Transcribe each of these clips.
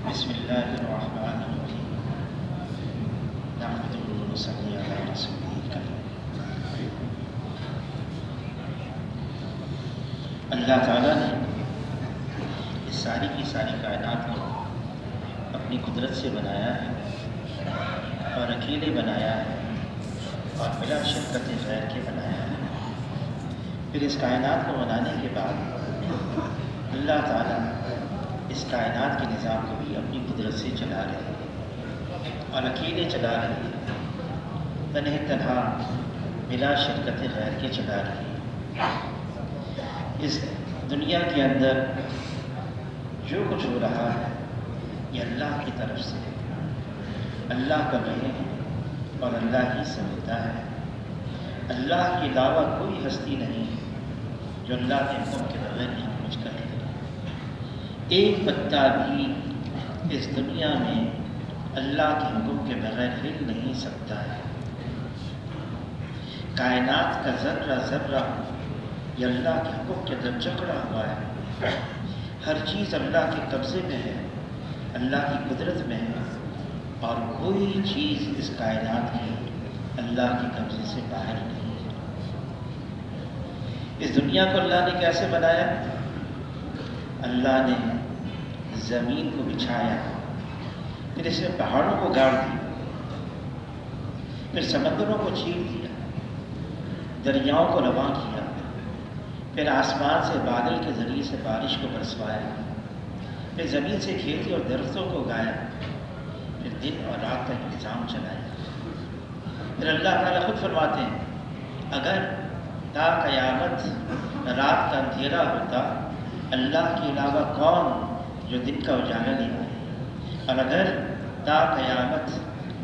بسم اللہ الرحمن الرحیم نحمدہ و نصلی علی رسولہ الکریم۔ اللہ تعالیٰ نے اس ساری کی ساری کائنات کو اپنی قدرت سے بنایا ہے اور اکیلے بنایا ہے اور بلا شرکت غیر کے بنایا ہے۔ پھر اس کائنات کو بنانے کے بعد اللہ تعالیٰ اس کائنات کے نظام کو بھی اپنی قدرت سے چلا رہے ہیں اور اکیلے چلا رہے ہیں، تنہا تنہا بلا شرکت غیر کے چلا رہے ہیں۔ اس دنیا کے اندر جو کچھ ہو رہا ہے یہ اللہ کی طرف سے ہے، اللہ کا ہے اور اللہ ہی سمجھتا ہے۔ اللہ کے علاوہ کوئی ہستی نہیں جو اللہ کے حکم کے بغیر ہی کچھ کرے۔ ایک پتا بھی اس دنیا میں اللہ کے حکم کے بغیر ہل نہیں سکتا ہے۔ کائنات کا ذرہ ذرہ یہ اللہ کے حکم کے اندر جکڑا ہوا ہے۔ ہر چیز اللہ کے قبضے میں ہے، اللہ کی قدرت میں ہے، اور کوئی چیز اس کائنات کی اللہ کے قبضے سے باہر نہیں ہے۔ اس دنیا کو اللہ نے کیسے بنایا؟ اللہ نے زمین کو بچھایا، پھر اس میں پہاڑوں کو گاڑ دیا، پھر سمندروں کو چیر دیا، دریاؤں کو رواں کیا، پھر آسمان سے بادل کے ذریعے سے بارش کو برسوایا، پھر زمین سے کھیتی اور درختوں کو اگایا، پھر دن اور رات کا انتظام چلایا۔ پھر اللہ تعالیٰ خود فرماتے ہیں اگر تا قیامت رات کا اندھیرا ہوتا اللہ کے علاوہ کون جو دن کا اجالا لے آئے، اور اگر تا قیامت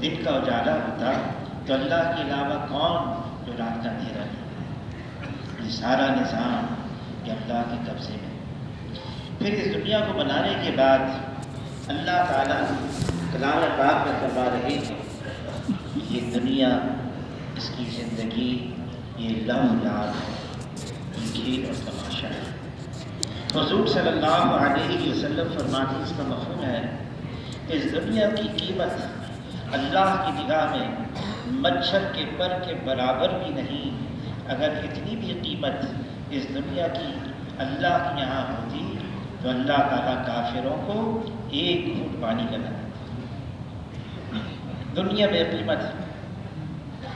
دن کا اجالا ہوتا تو اللہ کے علاوہ کون جو رات کا اندھیرا لے آئے۔ یہ سارا نظام یہ اللہ کے قبضے میں۔ پھر اس دنیا کو بنانے کے بعد اللہ تعالیٰ کلام پاک میں فرما رہے ہیں یہ دنیا، اس کی زندگی یہ لہو لعب ہے، یہ کھیل اور تماشا ہے۔ حضور صلی اللہ علیہ وسلم فرماتے ہیں اس کا مفہوم ہے اس دنیا کی قیمت اللہ کی نگاہ میں مچھر کے پر کے برابر بھی نہیں۔ اگر اتنی بھی قیمت اس دنیا کی اللہ کے یہاں ہوتی تو اللہ تعالیٰ کافروں کو ایک گھونٹ پانی کا نہ دیتا۔ دنیا بے قیمت ہے۔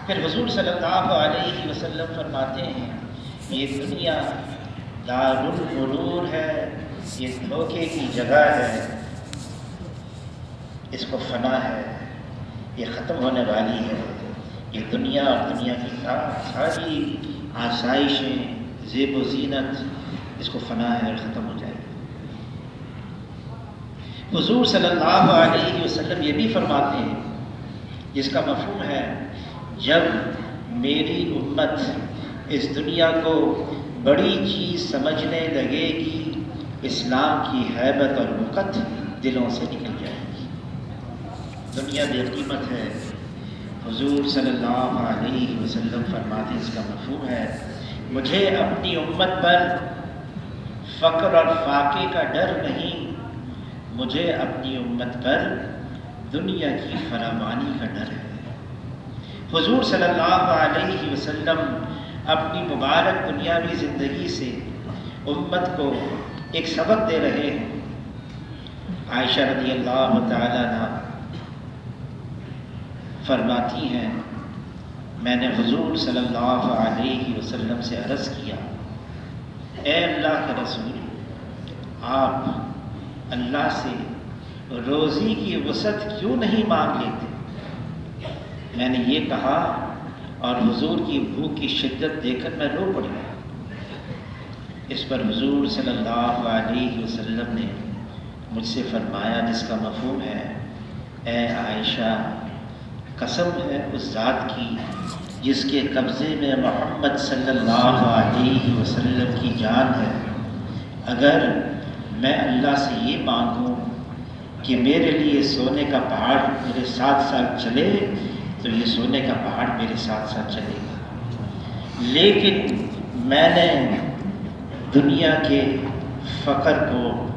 پھر حضور صلی اللہ علیہ وسلم فرماتے ہیں یہ دنیا دار الغرور ہے، یہ دھوکے کی جگہ ہے، اس کو فنا ہے، یہ ختم ہونے والی ہے۔ یہ دنیا اور دنیا کی ساری آسائشیں، زیب و زینت، اس کو فنا ہے اور ختم ہو جائے گی۔ حضور صلی اللہ علیہ وسلم یہ بھی فرماتے ہیں جس کا مفہوم ہے جب میری امت اس دنیا کو بڑی چیز سمجھنے لگے گی اسلام کی ہیبت اور وقت دلوں سے نکل جائے گی۔ دنیا بے قیمت ہے۔ حضور صلی اللہ علیہ وسلم فرماتے اس کا مفہوم ہے مجھے اپنی امت پر فقر اور فاقے کا ڈر نہیں، مجھے اپنی امت پر دنیا کی فراوانی کا ڈر ہے۔ حضور صلی اللہ علیہ وسلم اپنی مبارک دنیاوی زندگی سے امت کو ایک سبق دے رہے ہیں۔ عائشہ رضی اللہ تعالیٰ عنہ فرماتی ہیں میں نے حضور صلی اللہ علیہ وسلم سے عرض کیا اے اللہ کے رسول، آپ اللہ سے روزی کی وسعت کیوں نہیں مانگ لیتے؟ میں نے یہ کہا اور حضور کی بھوک کی شدت دیکھ کر میں رو پڑی۔ اس پر حضور صلی اللہ علیہ وسلم نے مجھ سے فرمایا جس کا مفہوم ہے اے عائشہ، قسم ہے اس ذات کی جس کے قبضے میں محمد صلی اللہ علیہ وسلم کی جان ہے، اگر میں اللہ سے یہ مانگوں کہ میرے لیے سونے کا پہاڑ میرے ساتھ ساتھ چلے تو یہ سونے کا پہاڑ میرے ساتھ ساتھ چلے گا، لیکن میں نے دنیا کے فقر کو،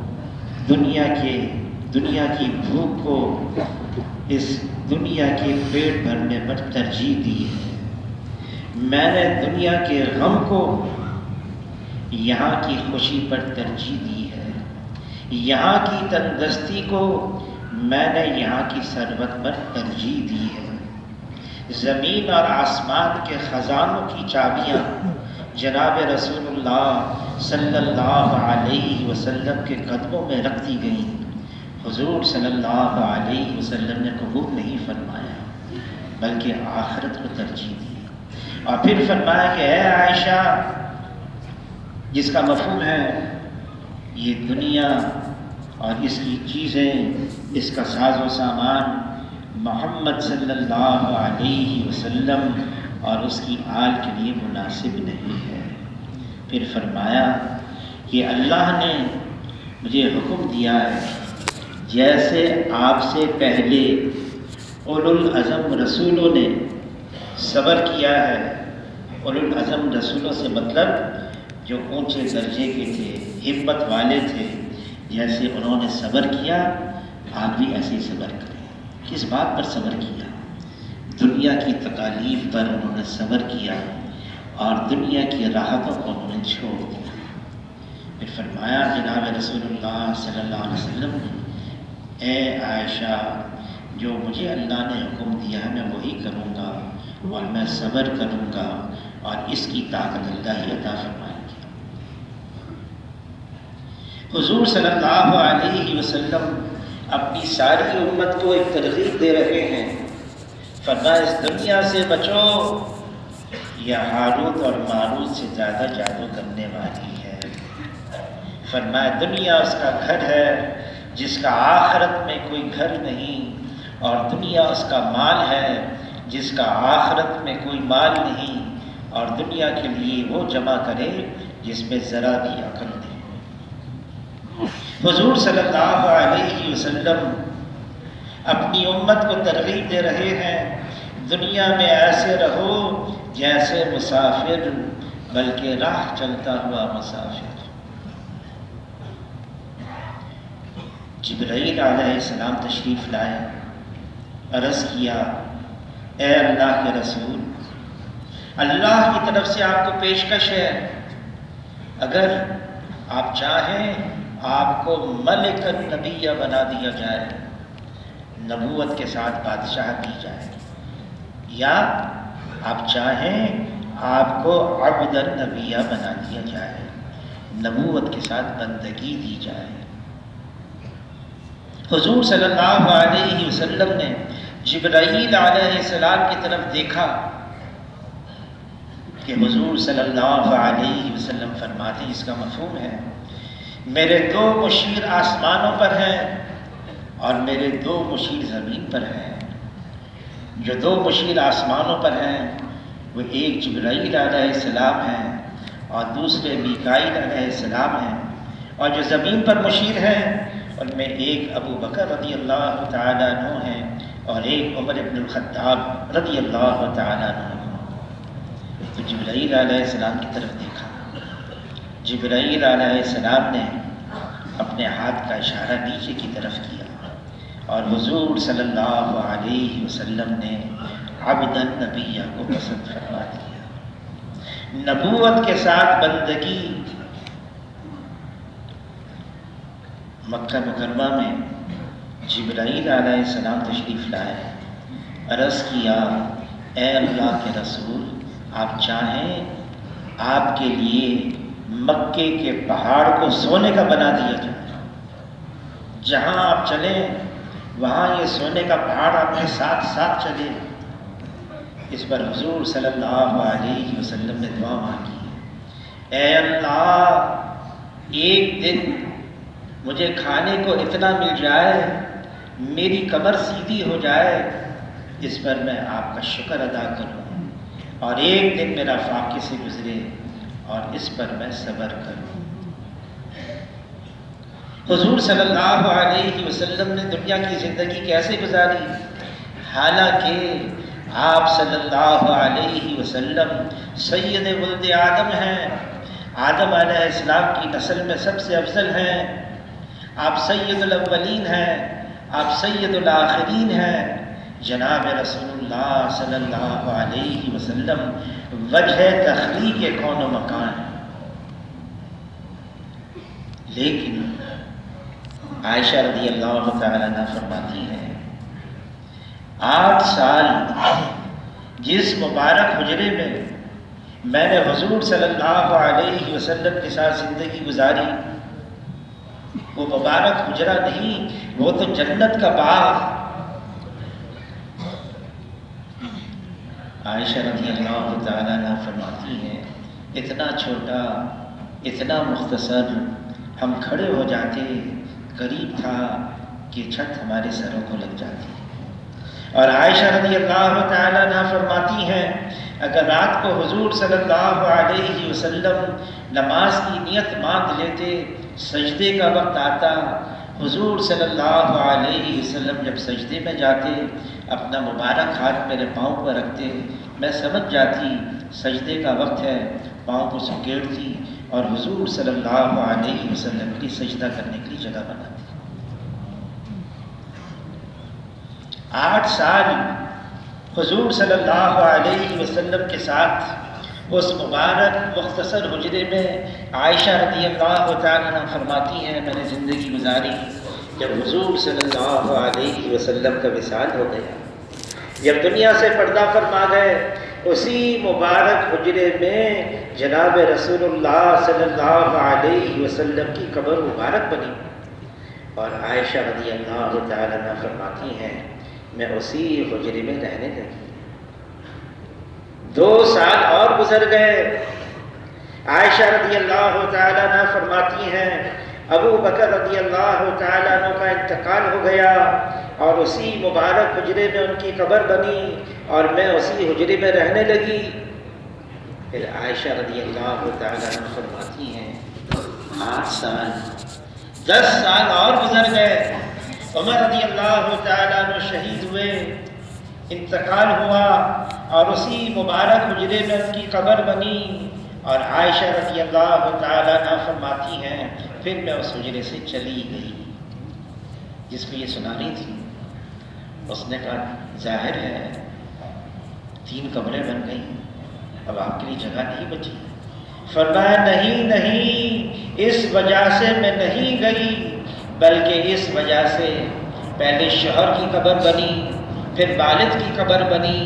دنیا کے دنیا کی بھوک کو اس دنیا کے پیٹ بھرنے پر ترجیح دی ہے، میں نے دنیا کے غم کو یہاں کی خوشی پر ترجیح دی ہے، یہاں کی تندرستی کو میں نے یہاں کی ثروت پر ترجیح دی ہے۔ زمین اور آسمان کے خزانوں کی چابیاں جناب رسول اللہ صلی اللہ علیہ وسلم کے قدموں میں رکھ دی گئیں، حضور صلی اللہ علیہ وسلم نے قبول نہیں فرمایا بلکہ آخرت کو ترجیح دی، اور پھر فرمایا کہ اے عائشہ، جس کا مفہوم ہے یہ دنیا اور اس کی چیزیں، اس کا ساز و سامان محمد صلی اللہ علیہ وسلم اور اس کی آل کے لیے مناسب نہیں ہے۔ پھر فرمایا کہ اللہ نے مجھے حکم دیا ہے، جیسے آپ سے پہلے اولو العزم رسولوں نے صبر کیا ہے، اولو العزم رسولوں سے مطلب جو اونچے درجے کے تھے، ہمت والے تھے، جیسے انہوں نے صبر کیا آپ بھی ایسے ہی صبر کریں۔ کس بات پر صبر کیا؟ دنیا کی تکالیف پر انہوں نے صبر کیا اور دنیا کی راحتوں کو انہوں نے چھوڑ دیا۔ پھر فرمایا جناب رسول اللہ صلی اللہ علیہ وسلم نے، اے عائشہ، جو مجھے اللہ نے حکم دیا ہے میں وہی کروں گا اور میں صبر کروں گا، اور اس کی طاقت اللہ ہی عطا فرمائے گی۔ حضور صلی اللہ علیہ وسلم اپنی ساری امت کو ایک ترغیب دے رہے ہیں، فرمایا اس دنیا سے بچو، یہ ہاروت اور ماروت سے زیادہ جادو کرنے والی ہے۔ فرمایا دنیا اس کا گھر ہے جس کا آخرت میں کوئی گھر نہیں، اور دنیا اس کا مال ہے جس کا آخرت میں کوئی مال نہیں، اور دنیا کے لیے وہ جمع کرے جس میں ذرا بھی عقل نہیں۔ حضور صلی اللہ علیہ وسلم اپنی امت کو ترغیب دے رہے ہیں، دنیا میں ایسے رہو جیسے مسافر، بلکہ راہ چلتا ہوا مسافر۔ جبرائیل علیہ السلام تشریف لائے، عرض کیا، اے اللہ کے رسول، اللہ کی طرف سے آپ کو پیشکش ہے، اگر آپ چاہیں آپ کو ملک النبیہ بنا دیا جائے، نبوت کے ساتھ بادشاہ دی جائے، یا آپ چاہیں آپ کو عبد النبیہ بنا دیا جائے، نبوت کے ساتھ بندگی دی جائے۔ حضور صلی اللہ علیہ وسلم نے جبرائیل علیہ السلام کی طرف دیکھا کہ حضور صلی اللہ علیہ وسلم فرماتے ہیں، اس کا مفہوم ہے میرے دو مشیر آسمانوں پر ہیں اور میرے دو مشیر زمین پر ہیں۔ جو دو مشیر آسمانوں پر ہیں وہ ایک جبرائیل علیہ السلام ہیں اور دوسرے میکائیل علیہ السلام ہیں، اور جو زمین پر مشیر ہیں ان میں ایک ابو بکر رضی اللہ تعالیٰ عنہ ہیں اور ایک عمر بن الخطاب رضی اللہ تعالیٰ عنہ ہیں۔ تو جبرائیل علیہ السلام کی طرف دیکھا، جبرائیل علیہ السلام نے اپنے ہاتھ کا اشارہ نیچے کی طرف کیا، اور حضور صلی اللہ علیہ وسلم نے عبد النبیہ کو پسند فرما دیا۔ نبوت کے ساتھ بندگی۔ مکہ مکرمہ میں جبرائیل علیہ السلام تشریف لائے، عرض کیا، اے اللہ کے رسول، آپ چاہیں آپ کے لیے مکے کے پہاڑ کو سونے کا بنا دیا جائے، جہاں آپ چلیں وہاں یہ سونے کا پہاڑ آپ کے ساتھ ساتھ چلے۔ اس پر حضور صلی اللہ علیہ وسلم نے دعا مانگی، اے اللہ، ایک دن مجھے کھانے کو اتنا مل جائے، میری کمر سیدھی ہو جائے، اس پر میں آپ کا شکر ادا کروں، اور ایک دن میرا فاقے سے گزرے اور اس پر میں صبر کروں۔ حضور صلی اللہ علیہ وسلم نے دنیا کی زندگی کیسے گزاری؟ حالانکہ آپ صلی اللہ علیہ وسلم سید ولد آدم ہیں، آدم علیہ السلام کی نسل میں سب سے افضل ہیں، آپ سید الاولین ہیں، آپ سید الآخرین ہیں، جناب رسول اللہ صلی اللہ علیہ وسلم وجہ تخلیق کون و مکان۔ لیکن عائشہ رضی اللہ تعالیٰ عنہ فرماتی ہیں 8 سال جس مبارک حجرے میں نے حضور صلی اللہ علیہ وسلم کے ساتھ زندگی گزاری، وہ مبارک حجرہ نہیں، وہ تو جنت کا باغ۔ عائشہ رضی اللہ تعالیٰ عنہ فرماتی ہیں اتنا چھوٹا، اتنا مختصر، ہم کھڑے ہو جاتے، قریب تھا کہ چھت ہمارے سروں کو لگ جاتی۔ اور عائشہ رضی اللہ تعالیٰ عنہ فرماتی ہیں اگر رات کو حضور صلی اللہ علیہ وسلم نماز کی نیت باندھ لیتے، سجدے کا وقت آتا، حضور صلی اللہ علیہ وسلم جب سجدے میں جاتے، اپنا مبارک ہاتھ میرے پاؤں پر رکھتے، میں سمجھ جاتی سجدے کا وقت ہے، پاؤں کو سکیڑتی اور حضور صلی اللہ علیہ وسلم کی سجدہ کرنے کے لیے جگہ بناتی۔ 8 سال حضور صلی اللہ علیہ وسلم کے ساتھ اس مبارک مختصر حجرے میں عائشہ رضی اللہ تعالیٰ عنہ فرماتی ہیں میں نے زندگی گزاری۔ جب حضور صلی اللہ علیہ وسلم کا وصال ہو گیا، جب دنیا سے پردہ فرما گئے، اسی مبارک حجرے میں جناب رسول اللہ صلی اللہ علیہ وسلم کی قبر مبارک بنی، اور عائشہ رضی اللہ تعالیٰ عنہ فرماتی ہیں میں اسی حجرے میں رہنے لگی۔ 2 سال اور گزر گئے۔ عائشہ رضی اللہ تعالیٰ عنہ فرماتی ہیں ابو بکر رضی اللہ تعالیٰ عنہ کا انتقال ہو گیا، اور اسی مبارک حجرے میں ان کی قبر بنی اور میں اسی حجرے میں رہنے لگی۔ پھر عائشہ رضی اللہ تعالیٰ عنہ فرماتی ہیں 8 سال 10 سال اور گزر گئے۔ عمر رضی اللہ تعالیٰ عنہ شہید ہوئے، انتقال ہوا، اور اسی مبارک حجرے میں ان کی قبر بنی، اور عائشہ رضی اللہ تعالیٰ عنہ فرماتی ہیں پھر میں اس حجرے سے چلی گئی۔ جس کو یہ سنا رہی تھی اس نے کہا ظاہر ہے 3 قبریں بن گئیں، اب آپ کے لیے جگہ نہیں بچی۔ فرمایا نہیں، اس وجہ سے میں نہیں گئی، بلکہ اس وجہ سے پہلے شوہر کی قبر بنی، پھر والد کی قبر بنی،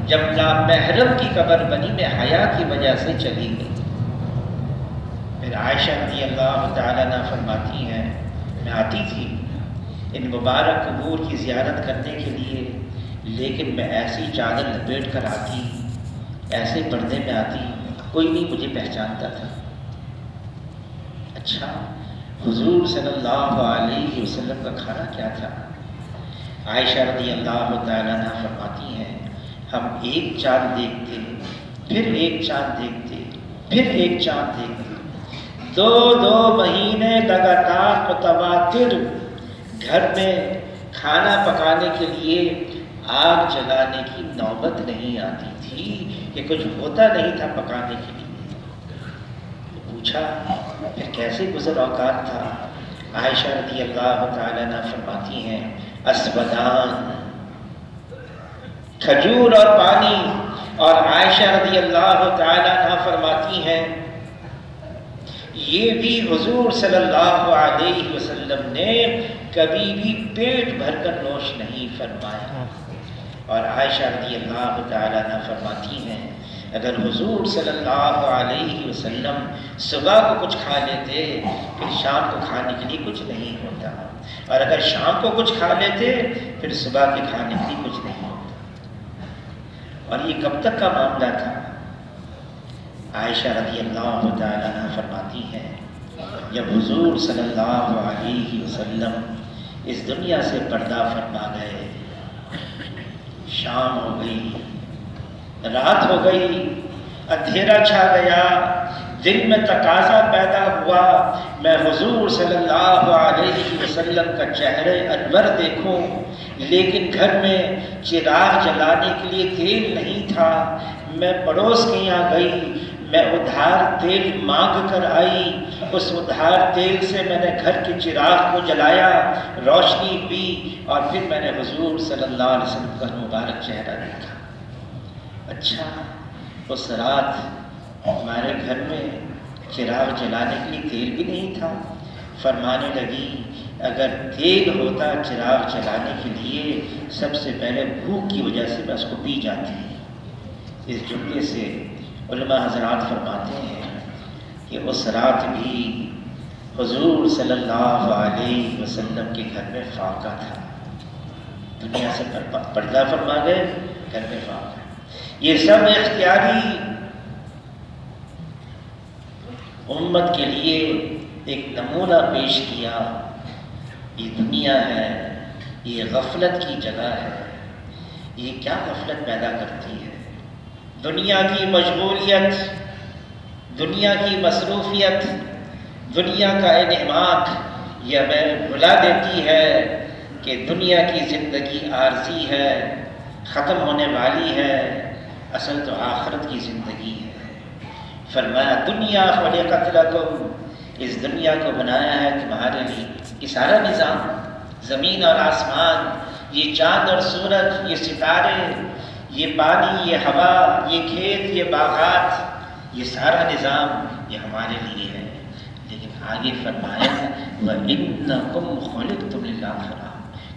جب نامحرم کی قبر بنی میں حیا کی وجہ سے چلی گئی۔ پھر عائشہ رضی اللہ تعالیٰ عنہ فرماتی ہیں میں آتی تھی ان مبارک قبور کی زیارت کرنے کے لیے، لیکن میں ایسی چادر لپیٹ کر آتی، ایسے پردے میں آتی، کوئی نہیں مجھے پہچانتا تھا۔ اچھا حضور صلی اللہ علیہ وسلم کا کھانا کیا تھا؟ عائشہ رضی اللہ تعالیٰ عنہ فرماتی ہیں ہم ایک چاند دیکھتے، پھر ایک چاند دیکھتے، پھر ایک چاند دیکھتے، 2 مہینے لگاتار متواتر گھر میں کھانا پکانے کے لیے آگ جلانے کی نوبت نہیں آتی تھی کہ کچھ ہوتا نہیں تھا پکانے کے لیے۔ پوچھا پھر کیسے گزر اوقات تھا؟ عائشہ رضی اللہ تعالیٰ عنہ فرماتی ہیں اسودان، کھجور اور پانی۔ اور عائشہ رضی اللہ تعالیٰ عنہ فرماتی ہیں یہ بھی حضور صلی اللہ علیہ وسلم نے کبھی بھی پیٹ بھر کر نوش نہیں فرمایا۔ اور عائشہ رضی اللہ تعالیٰ عنہ فرماتی ہیں اگر حضور صلی اللہ علیہ وسلم صبح کو کچھ کھا لیتے پھر شام کو کھانے کے لیے کچھ نہیں ہوتا، اور اگر شام کو کچھ کھا لیتے پھر صبح کے کھانے کے لیے کچھ نہیں ہوتا۔ اور یہ کب تک کا معاملہ تھا؟ عائشہ رضی اللہ تعالیٰ عنہ فرماتی ہیں جب حضور صلی اللہ علیہ وسلم اس دنیا سے پردہ فرما گئے، شام ہو گئی، رات ہو گئی، اندھیرا چھا گیا، دل میں تقاضا پیدا ہوا میں حضور صلی اللہ علیہ وسلم کا چہرہ انور دیکھوں، لیکن گھر میں چراغ جلانے کے لیے تیل نہیں تھا۔ میں پڑوس کے یہاں گئی، میں ادھار تیل مانگ کر آئی اس ادھار تیل سے میں نے گھر کے چراغ کو جلایا، روشنی پی، اور پھر میں نے حضور صلی اللہ علیہ وسلم کا مبارک چہرہ دیکھا۔ اچھا، اس رات ہمارے گھر میں چراغ جلانے کے لیے تیل بھی نہیں تھا۔ فرمانے لگی اگر تیل ہوتا چراغ جلانے کے لیے، سب سے پہلے بھوک کی وجہ سے میں اس کو پی جاتی۔ اس جملے سے علماء حضرات فرماتے ہیں کہ اس رات بھی حضور صلی اللہ علیہ وسلم کے گھر میں فاقہ تھا، دنیا سے پردہ فرما گئے، گھر میں فاقہ۔ یہ سب اختیاری امت کے لیے ایک نمونہ پیش کیا۔ یہ دنیا ہے، یہ غفلت کی جگہ ہے، یہ کیا غفلت پیدا کرتی ہے؟ دنیا کی مشغولیت، دنیا کی مصروفیت، دنیا کا انہماک یہ ہمیں بھلا دیتی ہے کہ دنیا کی زندگی عارضی ہے، ختم ہونے والی ہے، اصل تو آخرت کی زندگی ہے۔ فرمایا دنیا خلقت لکم، اس دنیا کو بنایا ہے تمہارے لیے۔ یہ سارا نظام، زمین اور آسمان، یہ چاند اور سورج، یہ ستارے، یہ پانی، یہ ہوا، یہ کھیت، یہ باغات، یہ سارا نظام یہ ہمارے لیے ہے۔ لیکن آگے فرمایا وَإِنَّكُمْ خُلِقْتُمْ لِلْآخِرَةِ،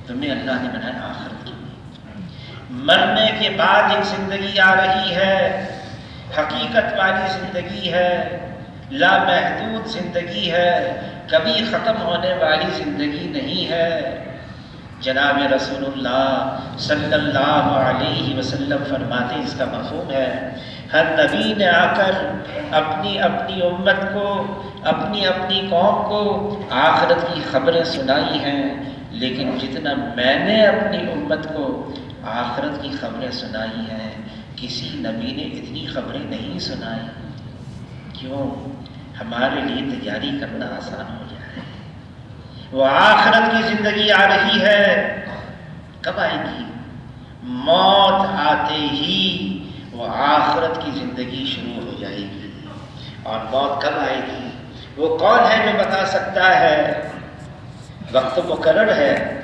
تمہیں اللہ نے بنایا آخرت کے لیے۔ مرنے کے بعد ایک زندگی آ رہی ہے، حقیقت والی زندگی ہے، لامحدود زندگی ہے، کبھی ختم ہونے والی زندگی نہیں ہے۔ جناب رسول اللہ صلی اللہ علیہ وسلم فرماتے ہیں، اس کا مفہوم ہے ہر نبی نے آ کر اپنی اپنی امت کو، اپنی اپنی قوم کو آخرت کی خبریں سنائی ہیں، لیکن جتنا میں نے اپنی امت کو آخرت کی خبریں سنائی ہیں، کسی نبی نے اتنی خبریں نہیں سنائی۔ کیوں؟ ہمارے لیے تیاری کرنا آسان ہو جائے۔ وہ آخرت کی زندگی آ رہی ہے، کب آئے گی؟ موت آتے ہی وہ آخرت کی زندگی شروع ہو جائے گی۔ اور موت کب آئے گی؟ وہ کون ہے جو بتا سکتا ہے؟ وقت مقرر ہے،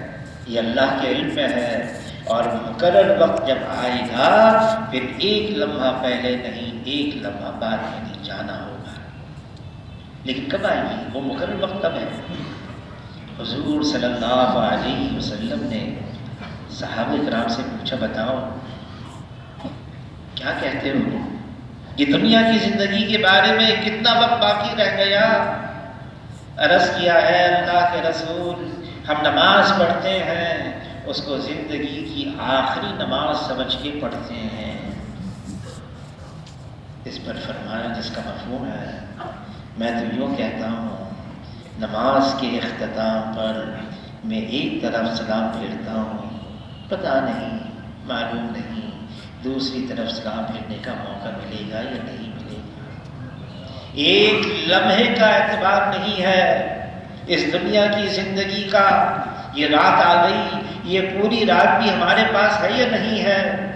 یہ اللہ کے علم میں ہے، اور مقرر وقت جب آئے گا پھر ایک لمحہ پہلے نہیں، ایک لمحہ بعد میں نہیں جانا ہوگا۔ لیکن کب آئے گی؟ وہ مقرر وقت کب ہے؟ حضور صلی اللہ علیہ وسلم نے صحابہ کرام سے پوچھا بتاؤ کیا کہتے ہو؟ یہ دنیا کی زندگی کے بارے میں کتنا وقت باقی رہ گیا؟ عرض کیا ہے اللہ کے رسول، ہم نماز پڑھتے ہیں، اس کو زندگی کی آخری نماز سمجھ کے پڑھتے ہیں۔ اس پر فرمایا جس کا مفہوم ہے، میں تو یوں کہتا ہوں نماز کے اختتام پر میں ایک طرف سلام پھیرتا ہوں، پتہ نہیں، معلوم نہیں دوسری طرف سلام پھیرنے کا موقع ملے گا یا نہیں ملے گا۔ ایک لمحے کا اعتبار نہیں ہے اس دنیا کی زندگی کا۔ یہ رات آ گئی، یہ پوری رات بھی ہمارے پاس ہے یا نہیں ہے،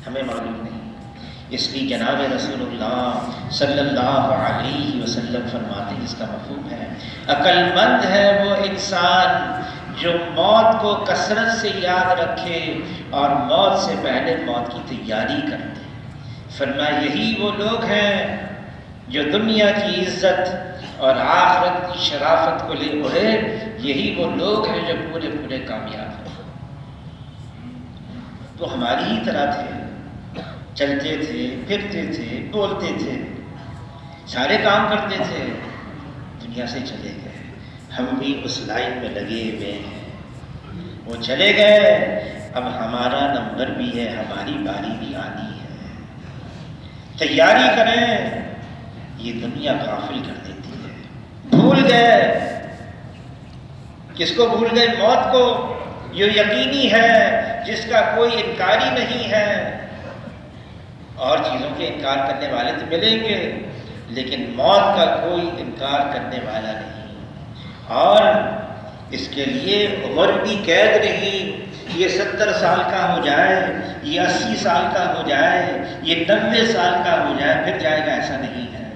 ہمیں معلوم نہیں۔ اس لیے جناب رسول اللہ صلی اللہ علیہ وسلم فرماتے ہیں، اس کا مفہوم ہے عقل مند ہے وہ انسان جو موت کو کثرت سے یاد رکھے اور موت سے پہلے موت کی تیاری کرتے۔ فرمایا یہی وہ لوگ ہیں جو دنیا کی عزت اور آخرت کی شرافت کو لے اڑے، یہی وہ لوگ ہیں جو پورے پورے کامیاب ہیں۔ تو ہماری ہی طرح تھے، چلتے تھے، پھرتے تھے، بولتے تھے، سارے کام کرتے تھے، دنیا سے چلے گئے۔ ہم بھی اس لائن میں لگے ہوئے ہیں، وہ چلے گئے، اب ہمارا نمبر بھی ہے، ہماری باری بھی آنی ہے۔ تیاری کریں، یہ دنیا غافل کر دیتی ہے۔ بھول گئے، کس کو بھول گئے؟ موت کو، جو یقینی ہے، جس کا کوئی انکار ہی نہیں ہے۔ اور چیزوں کے انکار کرنے والے تو ملیں گے، لیکن موت کا کوئی انکار کرنے والا نہیں۔ اور اس کے لیے عمر بھی قید نہیں، یہ 70 سال کا ہو جائے، یہ 80 سال کا ہو جائے، یہ 90 سال کا ہو جائے پھر جائے گا، ایسا نہیں ہے۔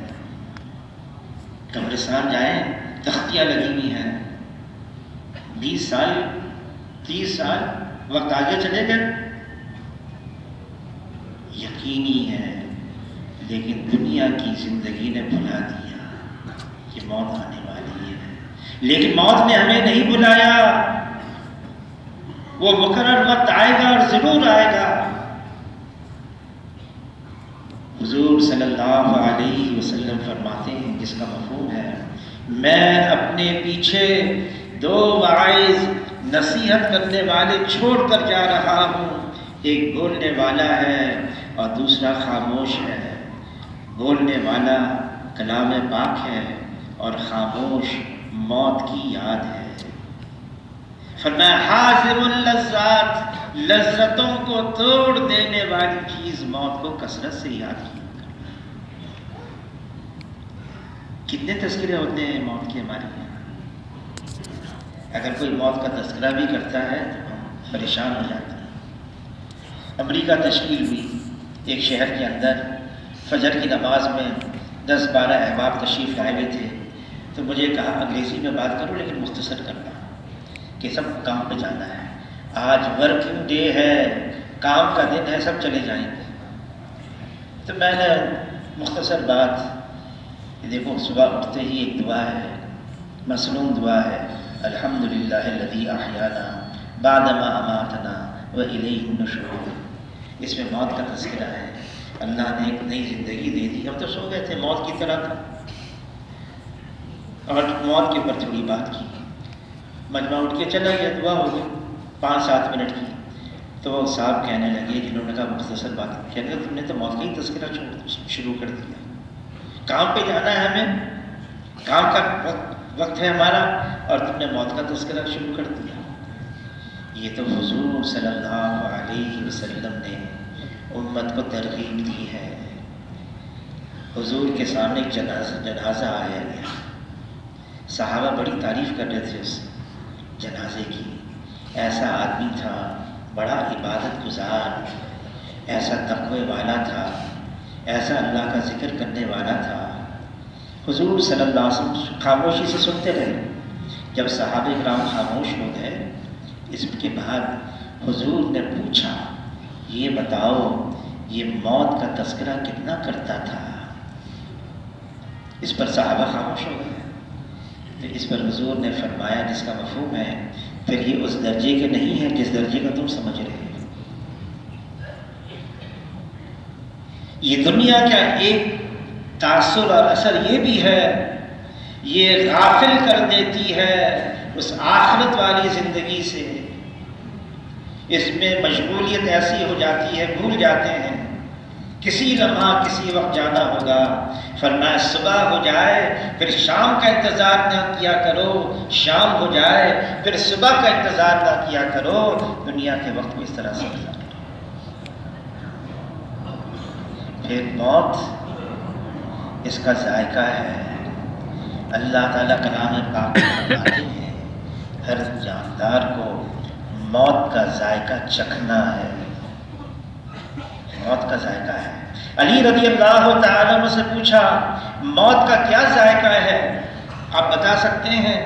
قبرستان جائیں، تختیاں لگی ہوئی ہیں، 20 سال 30 سال وقت آگے چلے گئے، یقینی ہے، لیکن دنیا کی زندگی نے بھلا دیا کہ موت آنے والی ہے، لیکن موت نے ہمیں نہیں بلایا، وہ مقرر وقت آئے گا اور ضرور آئے گا۔ حضور صلی اللہ علیہ وسلم فرماتے ہیں، جس کا مفہوم ہے، میں اپنے پیچھے 2 واعظ نصیحت کرنے والے چھوڑ کر جا رہا ہوں، ایک بولنے والا ہے اور دوسرا خاموش ہے۔ بولنے والا کلام پاک ہے اور خاموش موت کی یاد ہے۔ فرمایا حاضر اللذات، لذتوں کو توڑ دینے والی چیز موت کو کثرت سے یاد کیا کرنا۔ کتنے تذکرے ہوتے ہیں موت کے ہمارے یہاں؟ اگر کوئی موت کا تذکرہ بھی کرتا ہے تو ہم پریشان ہو جاتے ہیں۔ امریکہ تشکیل ہوئی، ایک شہر کے اندر فجر کی نماز میں 10-12 احباب تشریف لائے ہوئے تھے، تو مجھے کہا انگریزی میں بات کرو لیکن مختصر کرنا کہ سب کام پہ جانا ہے، آج ورکنگ ڈے ہے، کام کا دن ہے، سب چلے جائیں گے۔ تو میں نے مختصر بات کہ دیکھو صبح اٹھتے ہی ایک دعا ہے، مصنون دعا ہے، الحمدللہ الذی احیانا بعدما اماتنا والیہ النشور۔ اس میں موت کا تذکرہ ہے، اللہ نے ایک نئی زندگی دے دی، ہم تو سو گئے تھے موت کی طرح تھا، اور موت کے اوپر تھوڑی بات کی، مجمع اٹھ کے چلا گیا، دعا ہو گئی 5-7 منٹ کی۔ تو وہ صاحب کہنے لگے، جنہوں نے کہا مختصر بات، کہنے لگے تم نے تو موت کا ہی تذکرہ شروع کر دیا، کام پہ جانا ہے ہمیں، کام کا وقت ہے ہمارا، اور تم نے موت کا تذکرہ شروع کر دیا۔ یہ تو حضور صلی اللہ علیہ وسلم نے امت کو ترغیب دی ہے۔ حضور کے سامنے ایک جنازہ آیا گیا، صحابہ بڑی تعریف کر رہے تھے اس جنازے کی، ایسا آدمی تھا، بڑا عبادت گزار، ایسا تقوی والا تھا، ایسا اللہ کا ذکر کرنے والا تھا۔ حضور صلی اللہ علیہ وسلم خاموشی سے سنتے رہے، جب صحابہ کرام خاموش ہو گئے، اس کے بعد حضور نے پوچھا، یہ بتاؤ یہ موت کا تذکرہ کتنا کرتا تھا؟ اس پر صحابہ خاموش ہو گئے۔ تو اس پر حضور نے فرمایا، جس کا مفہوم ہے پھر یہ اس درجے کے نہیں ہے جس درجے کا تم سمجھ رہے ہو۔ یہ دنیا کا ایک تاثر اور اثر یہ بھی ہے، یہ غافل کر دیتی ہے اس آخرت والی زندگی سے، اس میں مشغولیت ایسی ہو جاتی ہے، بھول جاتے ہیں کسی لمحہ کسی وقت جانا ہوگا۔ فرمایا صبح ہو جائے پھر شام کا انتظار نہ کیا کرو، شام ہو جائے پھر صبح کا انتظار نہ کیا کرو، دنیا کے وقت کو اس طرح سے گزارو۔ پھر موت اس کا ذائقہ ہے، اللہ تعالیٰ کلام پاک میں فرماتے ہیں ہر جاندار کو موت کا ذائقہ چکھنا ہے، موت کا ذائقہ ہے۔ علی رضی اللہ تعالیٰ عنہ سے پوچھا موت کا کیا ذائقہ ہے، آپ بتا سکتے ہیں؟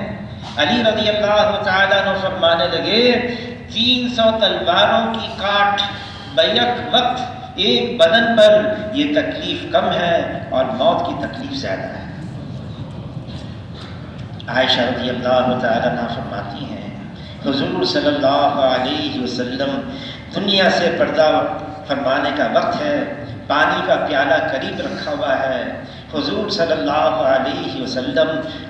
علی رضی اللہ تعالیٰ عنہ فرمانے لگے 300 تلواروں کی کاٹ بیک وقت ایک بدن پر، یہ تکلیف کم ہے اور موت کی تکلیف زیادہ ہے۔ عائشہ رضی اللہ تعالیٰ عنہ فرماتی ہیں حضور صلی اللہ علیہ وسلم دنیا سے پردہ فرمانے کا وقت ہے، پانی کا پیالہ قریب رکھا ہوا ہے، حضور صلی اللہ علیہ وسلم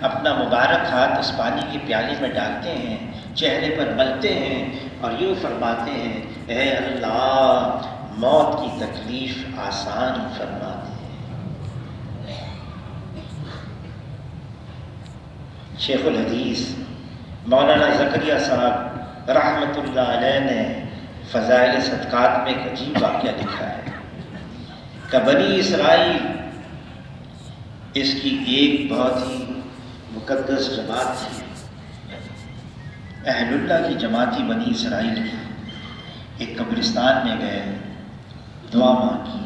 اپنا مبارک ہاتھ اس پانی کے پیالے میں ڈالتے ہیں، چہرے پر ملتے ہیں اور یوں فرماتے ہیں اے اللہ موت کی تکلیف آسان فرما دے۔ شیخ الحدیث مولانا زکریا صاحب رحمۃ اللہ علیہ نے فضائل صدقات میں ایک عجیب واقعہ لکھا ہے کہ بنی اسرائیل اس کی ایک بہت ہی مقدس جماعت تھی، اہل اللہ کی جماعت ہی بنی اسرائیل کی۔ ایک قبرستان میں گئے، دعا مانگی،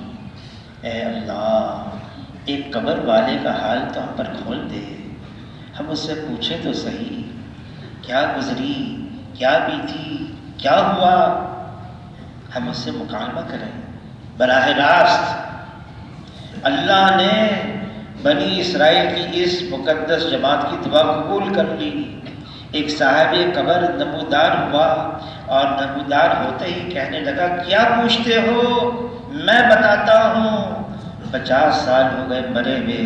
اے اللہ ایک قبر والے کا حال تو ہم پر کھول دے، ہم اس سے پوچھیں تو صحیح، کیا گزری، کیا بیتی، کیا ہوا، ہم اس سے مکالمہ کریں۔ براہ راست اللہ نے بنی اسرائیل کی اس مقدس جماعت کی دعا قبول کر لی۔ ایک صاحب قبر نمودار ہوا اور نمودار ہوتے ہی کہنے لگا، کیا پوچھتے ہو، میں بتاتا ہوں۔ 50 سال ہو گئے مرے ہوئے،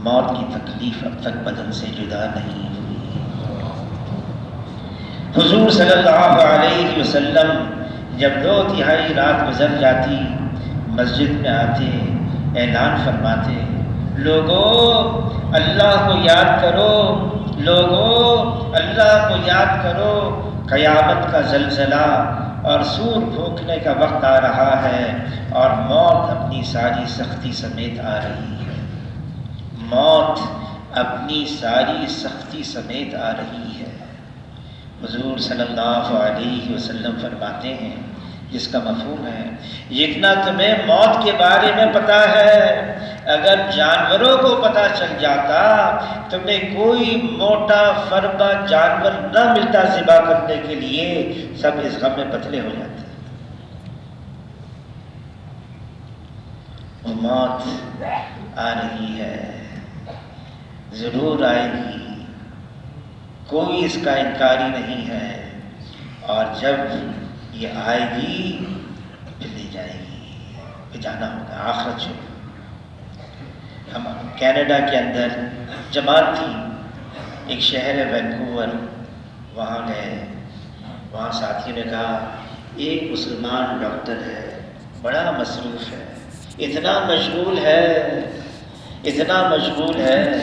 موت کی تکلیف اب تک بدن سے جدا نہیں ہوئی۔ حضور صلی اللہ علیہ وسلم جب 2/3 رات گزر جاتی، مسجد میں آتے، اعلان فرماتے، لوگوں اللہ کو یاد کرو، لوگوں اللہ کو یاد کرو، قیامت کا زلزلہ اور سور پھونکنے کا وقت آ رہا ہے اور موت اپنی ساری سختی سمیت آ رہی ہے، موت اپنی ساری سختی سمیت آ رہی ہے۔ حضور صلی اللہ علیہ وسلم فرماتے ہیں، جس کا مفہوم ہے، جتنا تمہیں موت کے بارے میں پتا ہے، اگر جانوروں کو پتا چل جاتا، تمہیں کوئی موٹا فربا جانور نہ ملتا ذبح کرنے کے لیے، سب اس غم میں پتلے ہو جاتے۔ وہ موت آ رہی ہے، ضرور آئے گی، کوئی اس کا انکاری نہیں ہے، اور جب یہ آئے گی پھر لے جائے گی، پھر جانا ہوگا آخرت سے۔ ہم کینیڈا کے اندر جماعت تھی، ایک شہر ہے وینکوور، وہاں گئے، وہاں ساتھیوں نے کہا ایک مسلمان ڈاکٹر ہے، بڑا مصروف ہے، اتنا مشغول ہے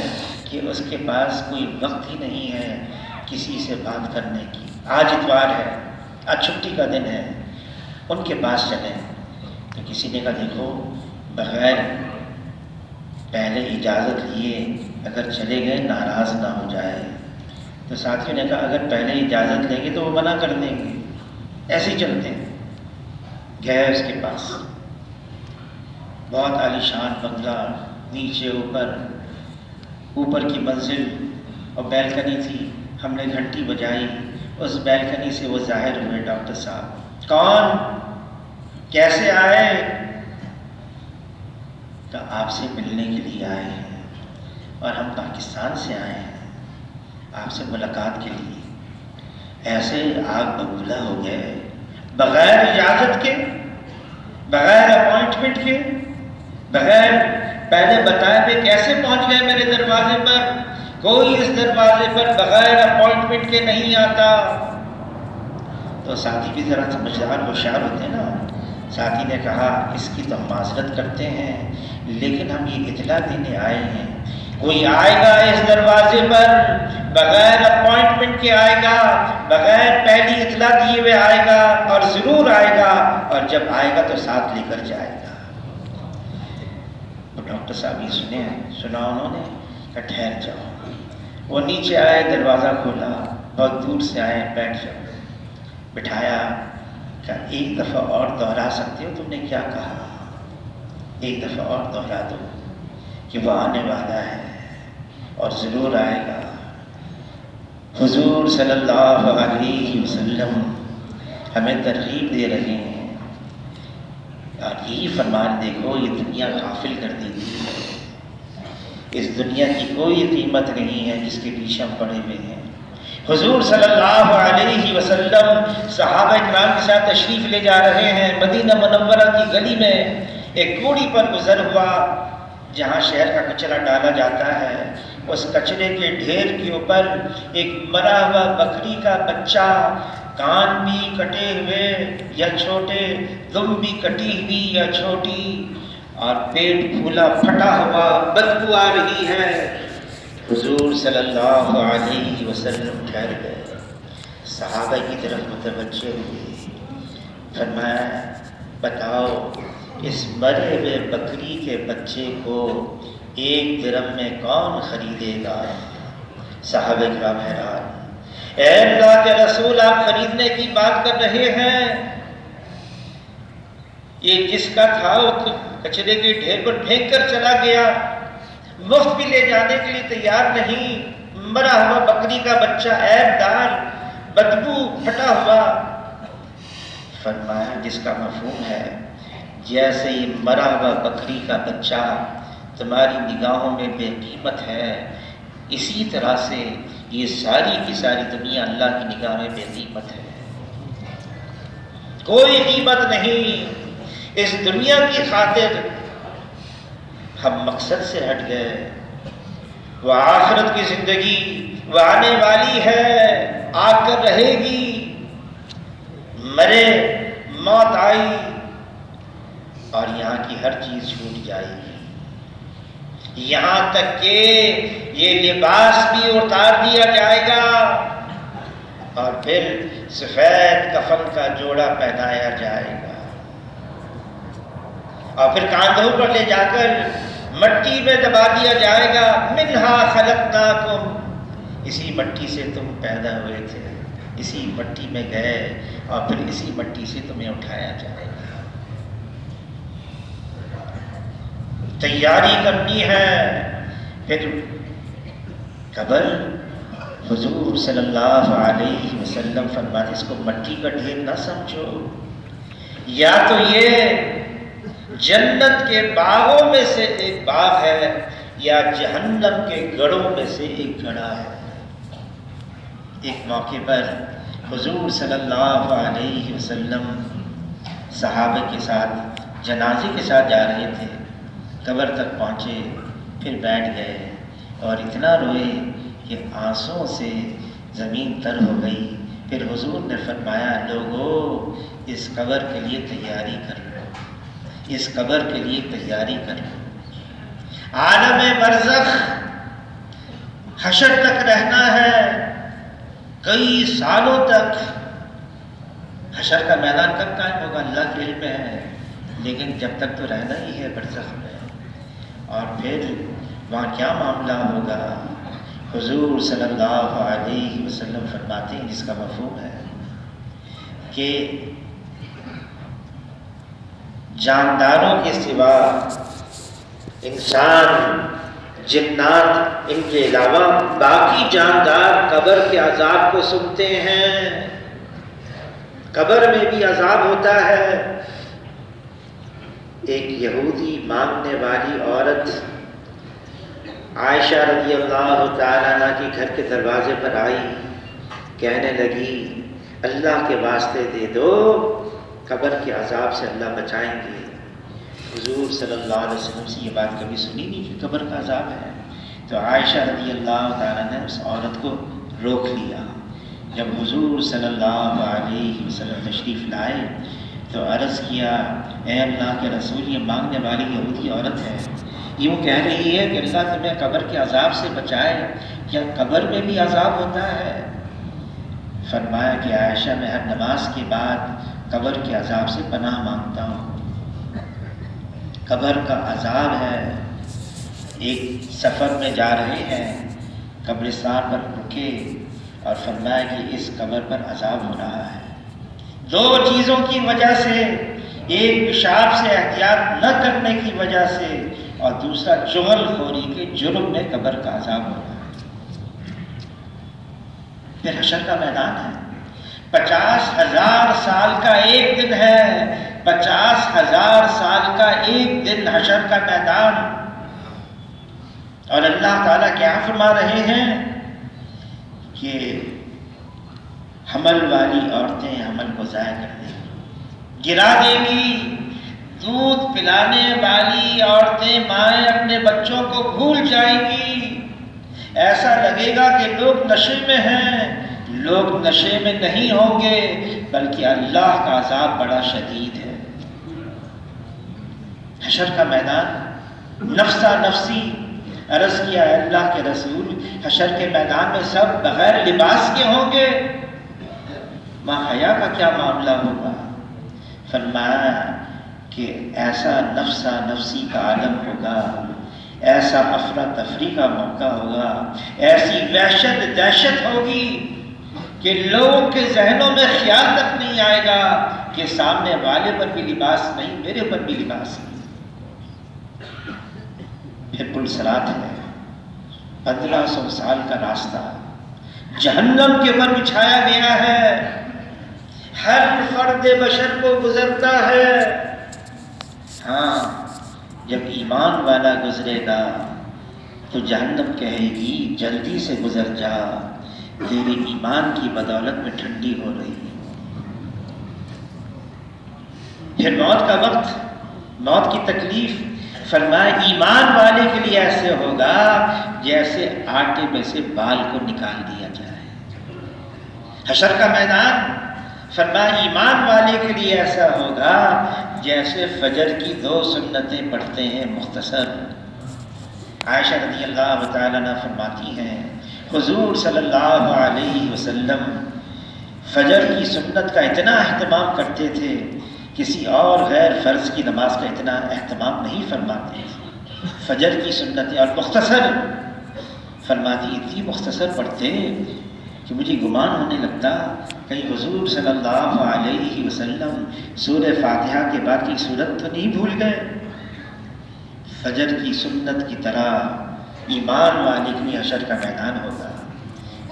کہ اس کے پاس کوئی وقت ہی نہیں ہے کسی سے بات کرنے کی۔ آج اتوار ہے، آج چھٹی کا دن ہے، ان کے پاس چلیں۔ تو کسی نے کہا دیکھو، بغیر پہلے اجازت لیے اگر چلے گئے ناراض نہ ہو جائے۔ تو ساتھیوں نے کہا اگر پہلے اجازت لیں گے تو وہ منع کر دیں گے، ایسے ہی چلتے ہیں۔ گئے اس کے پاس، بہت عالی شان بنگلہ، نیچے اوپر کی منزل اور بیلکنی تھی۔ ہم نے گھنٹی بجائی، اس بیلکنی سے وہ ظاہر ہوئے، ڈاکٹر صاحب کون، کیسے آئے؟ کہ آپ سے ملنے کے لیے آئے ہیں، اور ہم پاکستان سے آئے ہیں آپ سے ملاقات کے لیے۔ ایسے آپ ببولا ہو گئے، بغیر اجازت کے، بغیر اپوائنٹمنٹ کے، بغیر پہلے بتائے ہوئے کیسے پہنچ گئے میرے دروازے پر؟ کوئی اس دروازے پر بغیر اپوائنٹمنٹ کے نہیں آتا۔ تو ساتھی بھی ذرا سمجھدار ہوشیار ہوتے ہیں نا، ساتھی نے کہا اس کی تو ہم معذرت کرتے ہیں، لیکن ہم یہ اطلاع دینے آئے ہیں، کوئی آئے گا اس دروازے پر بغیر اپوائنٹمنٹ کے آئے گا، بغیر پہلی اطلاع دیے ہوئے آئے گا، اور ضرور آئے گا، اور جب آئے گا تو ساتھ لے کر جائے گا۔ تو ڈاکٹر صاحب یہ سنا انہوں نے، کہ ٹھہر جاؤ۔ وہ نیچے آئے، دروازہ کھولا، بہت دور سے آئے، بیٹھ جاؤ، بٹھایا، کہ ایک دفعہ اور دوہرا سکتے ہو تم نے کیا کہا؟ ایک دفعہ اور دوہرا دو کہ وہ آنے والا ہے اور ضرور آئے گا۔ حضور صلی اللہ علیہ وسلم ہمیں ترغیب دے رہے ہیں، اور یہی فرمان دیکھو، یہ دنیا غافل کر دی گئی ہے، اس دنیا کی کوئی قیمت نہیں ہے جس کے پیچھے ہم پڑے ہوئے ہیں۔ حضور صلی اللہ علیہ وسلم صحابہ کرام کے ساتھ تشریف لے جا رہے ہیں، مدینہ منورہ کی گلی میں ایک کوڑی پر گزر ہوا جہاں شہر کا کچرا ڈالا جاتا ہے۔ اس کچرے کے ڈھیر کے اوپر ایک مرا ہوا بکری کا بچہ، کان بھی کٹے ہوئے یا چھوٹے، دم بھی کٹی ہوئی یا چھوٹی، اور پیٹ پھولا پھٹا ہوا، بدبو آ رہی ہے۔ حضور صلی اللہ علیہ وسلم ٹھہر گئے، صحابہ کی طرف متوجہ ہوئے، فرمایا بتاؤ اس مرے ہوئے بکری کے بچے کو 1 درہم میں کون خریدے گا؟ صحابہ کرام حیران، اے اللہ کے رسول آپ خریدنے کی بات کر رہے ہیں، یہ جس کا تھا وہ کچرے کے ڈھیر پر پھینک کر چلا گیا، مفت بھی لے جانے کے لیے تیار نہیں، مرا ہوا بکری کا بچہ عیب دار، بدبو پھٹا ہوا، فرمایا جس کا مفہوم ہے جیسے یہ مرا ہوا بکری کا بچہ تمہاری نگاہوں میں بے قیمت ہے، اسی طرح سے یہ ساری کی ساری دنیا اللہ کی نگاہ میں بے قیمت ہے، کوئی قیمت نہیں۔ اس دنیا کی خاطر ہم مقصد سے ہٹ گئے، وہ آخرت کی زندگی وہ آنے والی ہے، آ کر رہے گی، مرے موت آئی اور یہاں کی ہر چیز چھوٹ جائے گی، یہاں تک کہ یہ لباس بھی اتار دیا جائے گا اور پھر سفید کفن کا جوڑا پہنایا جائے گا اور پھر کاندھوں پر لے جا کر مٹی میں دبا دیا جائے گا، منہا خلقناکم، اسی مٹی سے تم پیدا ہوئے تھے، اسی مٹی میں گئے اور پھر اسی مٹی سے تمہیں اٹھایا جائے گا۔ تیاری کرنی ہے۔ پھر قبر، حضور صلی اللہ علیہ وسلم فرماتے اس کو مٹی کا ڈھیر نہ سمجھو، یا تو یہ جنت کے باغوں میں سے ایک باغ ہے یا جہنم کے گڑھوں میں سے ایک گڑھا ہے۔ ایک موقع پر حضور صلی اللہ علیہ وسلم صحابہ کے ساتھ جنازے کے ساتھ جا رہے تھے، قبر تک پہنچے، پھر بیٹھ گئے اور اتنا روئے کہ آنسوں سے زمین تر ہو گئی۔ پھر حضور نے فرمایا لوگو اس قبر کے لیے تیاری کر لو، اس قبر کے لیے تیاری کر لو، عالم برزخ حشر تک رہنا ہے، کئی سالوں تک۔ حشر کا میدان کب قائم ہوگا اللہ کے علم میں ہے، لیکن جب تک تو رہنا ہی ہے برزخ میں۔ اور پھر وہاں کیا معاملہ ہوگا؟ حضور صلی اللہ علیہ وسلم فرماتے ہیں جس کا مفہوم ہے کہ جانداروں کے سوا انسان، جنات، ان کے علاوہ باقی جاندار قبر کے عذاب کو سنتے ہیں۔ قبر میں بھی عذاب ہوتا ہے۔ ایک یہودی مانگنے والی عورت عائشہ رضی اللہ تعالیٰ عنہ کے گھر کے دروازے پر آئی، کہنے لگی اللہ کے واسطے دے دو، قبر کے عذاب سے اللہ بچائیں گے۔ حضور صلی اللہ علیہ وسلم سے یہ بات کبھی سنی نہیں کہ قبر کا عذاب ہے، تو عائشہ رضی اللہ تعالیٰ نے اس عورت کو روک لیا۔ جب حضور صلی اللہ علیہ وسلم تشریف لائے تو عرض کیا اے اللہ کے رسول، یہ مانگنے والی یہودی عورت ہے، یوں کہہ رہی ہے کہ اللہ تمہیں قبر کے عذاب سے بچائے، کیا قبر میں بھی عذاب ہوتا ہے؟ فرمایا کہ عائشہ میں ہر نماز کے بعد قبر کے عذاب سے پناہ مانگتا ہوں۔ قبر کا عذاب ہے۔ ایک سفر میں جا رہے ہیں، قبرستان پر رکے اور فرمایا کہ اس قبر پر عذاب ہو رہا ہے، دو چیزوں کی وجہ سے، ایک پیشاب سے احتیاط نہ کرنے کی وجہ سے اور دوسرا چغل خوری کے جرم میں قبر کا عذاب ہو رہا ہے۔ پھر حشر کا میدان ہے، 50,000 سال کا ایک دن ہے، 50,000 سال کا ایک دن حشر کا میدان۔ اور اللہ تعالیٰ کیا فرما رہے ہیں کہ حمل والی عورتیں حمل کو ضائع کر دیں گی، گرا دیں گی، دودھ پلانے والی عورتیں مائیں اپنے بچوں کو بھول جائیں گی، ایسا لگے گا کہ لوگ نشے میں ہیں، لوگ نشے میں نہیں ہوں گے بلکہ اللہ کا عذاب بڑا شدید ہے۔ حشر کا میدان نفسا نفسی، عرض کیا ہے اللہ کے رسول حشر کے میدان میں سب بغیر لباس کے ہوں گے، وہاں حیا کا کیا معاملہ ہوگا؟ فرمایا کہ ایسا نفسا نفسی کا عالم ہوگا، ایسا افراتفری کا موقع ہوگا، ایسی وحشت دہشت ہوگی کہ لوگوں کے ذہنوں میں خیال تک نہیں آئے گا کہ سامنے والے پر بھی لباس نہیں، میرے پر بھی لباس نہیں۔ پھر پل صراط ہے، 1500 سال کا راستہ جہنم کے اوپر بچھایا گیا ہے، ہر فرد بشر کو گزرتا ہے۔ ہاں، جب ایمان والا گزرے گا تو جہنم کہے گی جلدی سے گزر جا، تیرے ایمان کی بدولت میں ٹھنڈی ہو رہی ہے۔ پھر موت کا وقت، موت کی تکلیف، فرمایا ایمان والے کے لیے ایسے ہوگا جیسے آٹے میں سے بال کو نکال دیا جائے۔ حشر کا میدان، فرمایا ایمان والے کے لیے ایسا ہوگا جیسے فجر کی 2 سنتیں پڑھتے ہیں مختصر۔ عائشہ رضی اللہ تعالیٰ عنہ فرماتی ہیں حضور صلی اللہ علیہ وسلم فجر کی سنت کا اتنا اہتمام کرتے تھے، کسی اور غیر فرض کی نماز کا اتنا اہتمام نہیں فرماتے تھے۔ فجر کی سنتیں اور مختصر، فرماتی اتنی مختصر پڑھتے کہ مجھے گمان ہونے لگتا کہیں حضور صلی اللہ علیہ وسلم سورہ فاتحہ کے بعد کی سورت تو نہیں بھول گئے۔ فجر کی سنت کی طرح ایمان والے کے لیے حشر کا میدان ہوگا۔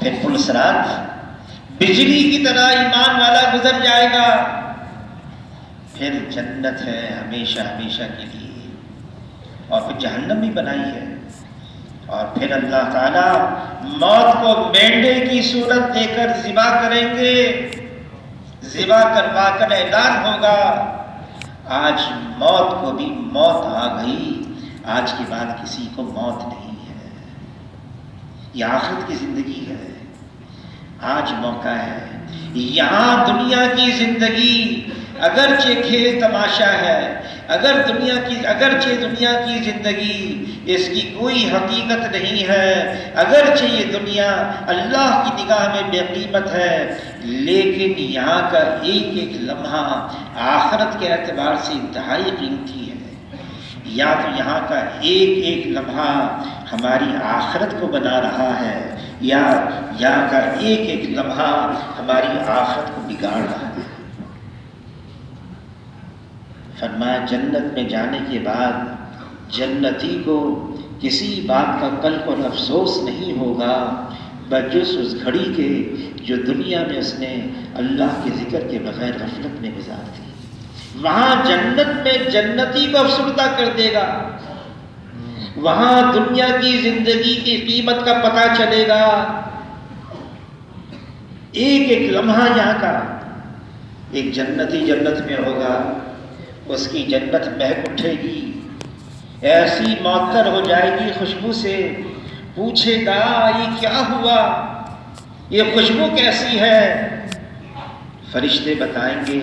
پھر پلسرات، بجلی کی طرح ایمان والا گزر جائے گا۔ پھر جنت ہے ہمیشہ ہمیشہ کے لیے، اور پھر جہنم بھی بنائی ہے۔ اور پھر اللہ تعالیٰ موت کو مینڈے کی صورت دے کر ذبح کریں گے، ذبح کروا کر اعلان ہوگا آج موت کو بھی موت آ گئی، آج کے بعد کسی کو موت نہیں ہے۔ یہ آخرت کی زندگی ہے، آج موقع ہے۔ یہاں دنیا کی زندگی اگرچہ کھیل تماشا ہے، اگرچہ دنیا کی زندگی اس کی کوئی حقیقت نہیں ہے، اگرچہ یہ دنیا اللہ کی نگاہ میں بے قیمت ہے، لیکن یہاں کا ایک ایک لمحہ آخرت کے اعتبار سے انتہائی قیمتی ہے۔ یا تو یہاں کا ایک ایک لمحہ ہماری آخرت کو بنا رہا ہے، یا یہاں کا ایک ایک لمحہ ہماری آخرت کو بگاڑ رہا ہے۔ فرمایا جنت میں جانے کے بعد جنتی کو کسی بات کا کل کو افسوس نہیں ہوگا بجز اس گھڑی کے جو دنیا میں اس نے اللہ کے ذکر کے بغیر غفلت میں گزار دی۔ وہاں جنت میں جنتی کو افسردہ کر دے گا، وہاں دنیا کی زندگی کی قیمت کا پتہ چلے گا۔ ایک ایک لمحہ یہاں کا، ایک جنتی جنت میں ہوگا، اس کی جنت مہک اٹھے گی، ایسی معطر ہو جائے گی خوشبو سے، پوچھے گا یہ کیا ہوا، یہ خوشبو کیسی ہے؟ فرشتے بتائیں گے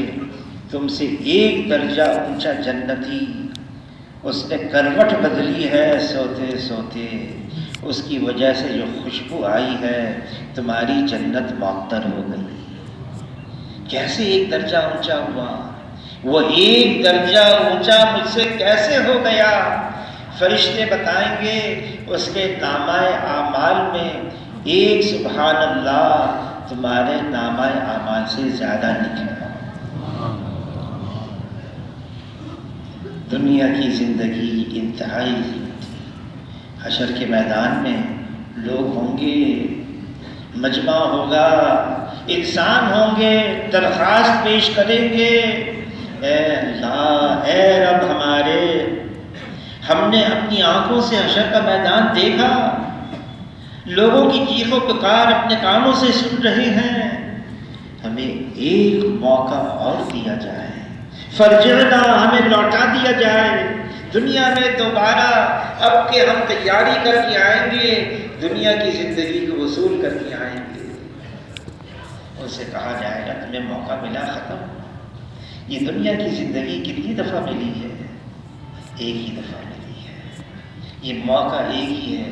تم سے 1 درجہ اونچا جنتی، اس نے کروٹ بدلی ہے سوتے سوتے، اس کی وجہ سے جو خوشبو آئی ہے تمہاری جنت معطر ہو گئی۔ کیسے 1 درجہ اونچا ہوا؟ وہ 1 درجہ اونچا مجھ سے کیسے ہو گیا؟ فرشتے بتائیں گے اس کے نامہ اعمال میں 1 سبحان اللہ تمہارے نامہ اعمال سے زیادہ نکلا۔ دنیا کی زندگی انتہائی قیمتی، حشر کے میدان میں لوگ ہوں گے، مجمع ہوگا، انسان ہوں گے، درخواست پیش کریں گے، اے اللہ، اے رب ہمارے، ہم نے اپنی آنکھوں سے حشر کا میدان دیکھا، لوگوں کی چیخ و پکار اپنے کانوں سے سن رہے ہیں، ہمیں ایک موقع اور دیا جائے، فرجعنا، ہمیں لوٹا دیا جائے دنیا میں دوبارہ، اب کہ ہم تیاری کر کے آئیں گے، دنیا کی زندگی کو وصول کر کے آئیں گے۔ ان سے کہا جائے گا تمہیں موقع ملا ختم، یہ دنیا کی زندگی کتنی دفعہ ملی ہے؟ ایک ہی دفعہ ملی ہے، یہ موقع ایک ہی ہے،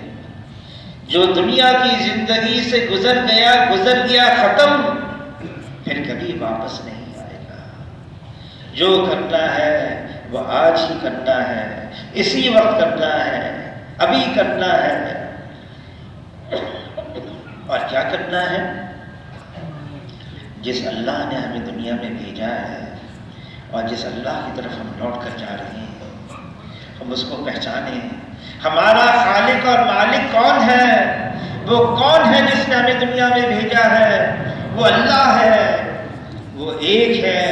جو دنیا کی زندگی سے گزر گیا ختم، پھر کبھی واپس نہیں آئے گا۔ جو کرنا ہے وہ آج ہی کرنا ہے، اسی وقت کرنا ہے، ابھی کرنا ہے۔ اور کیا کرنا ہے؟ جس اللہ نے ہمیں دنیا میں بھیجا ہے اور جس اللہ کی طرف ہم لوٹ کر جا رہے ہیں، ہم اس کو پہچانیں، ہمارا خالق اور مالک کون ہے؟ وہ کون ہے جس نے ہمیں دنیا میں بھیجا ہے؟ وہ اللہ ہے، وہ ایک ہے،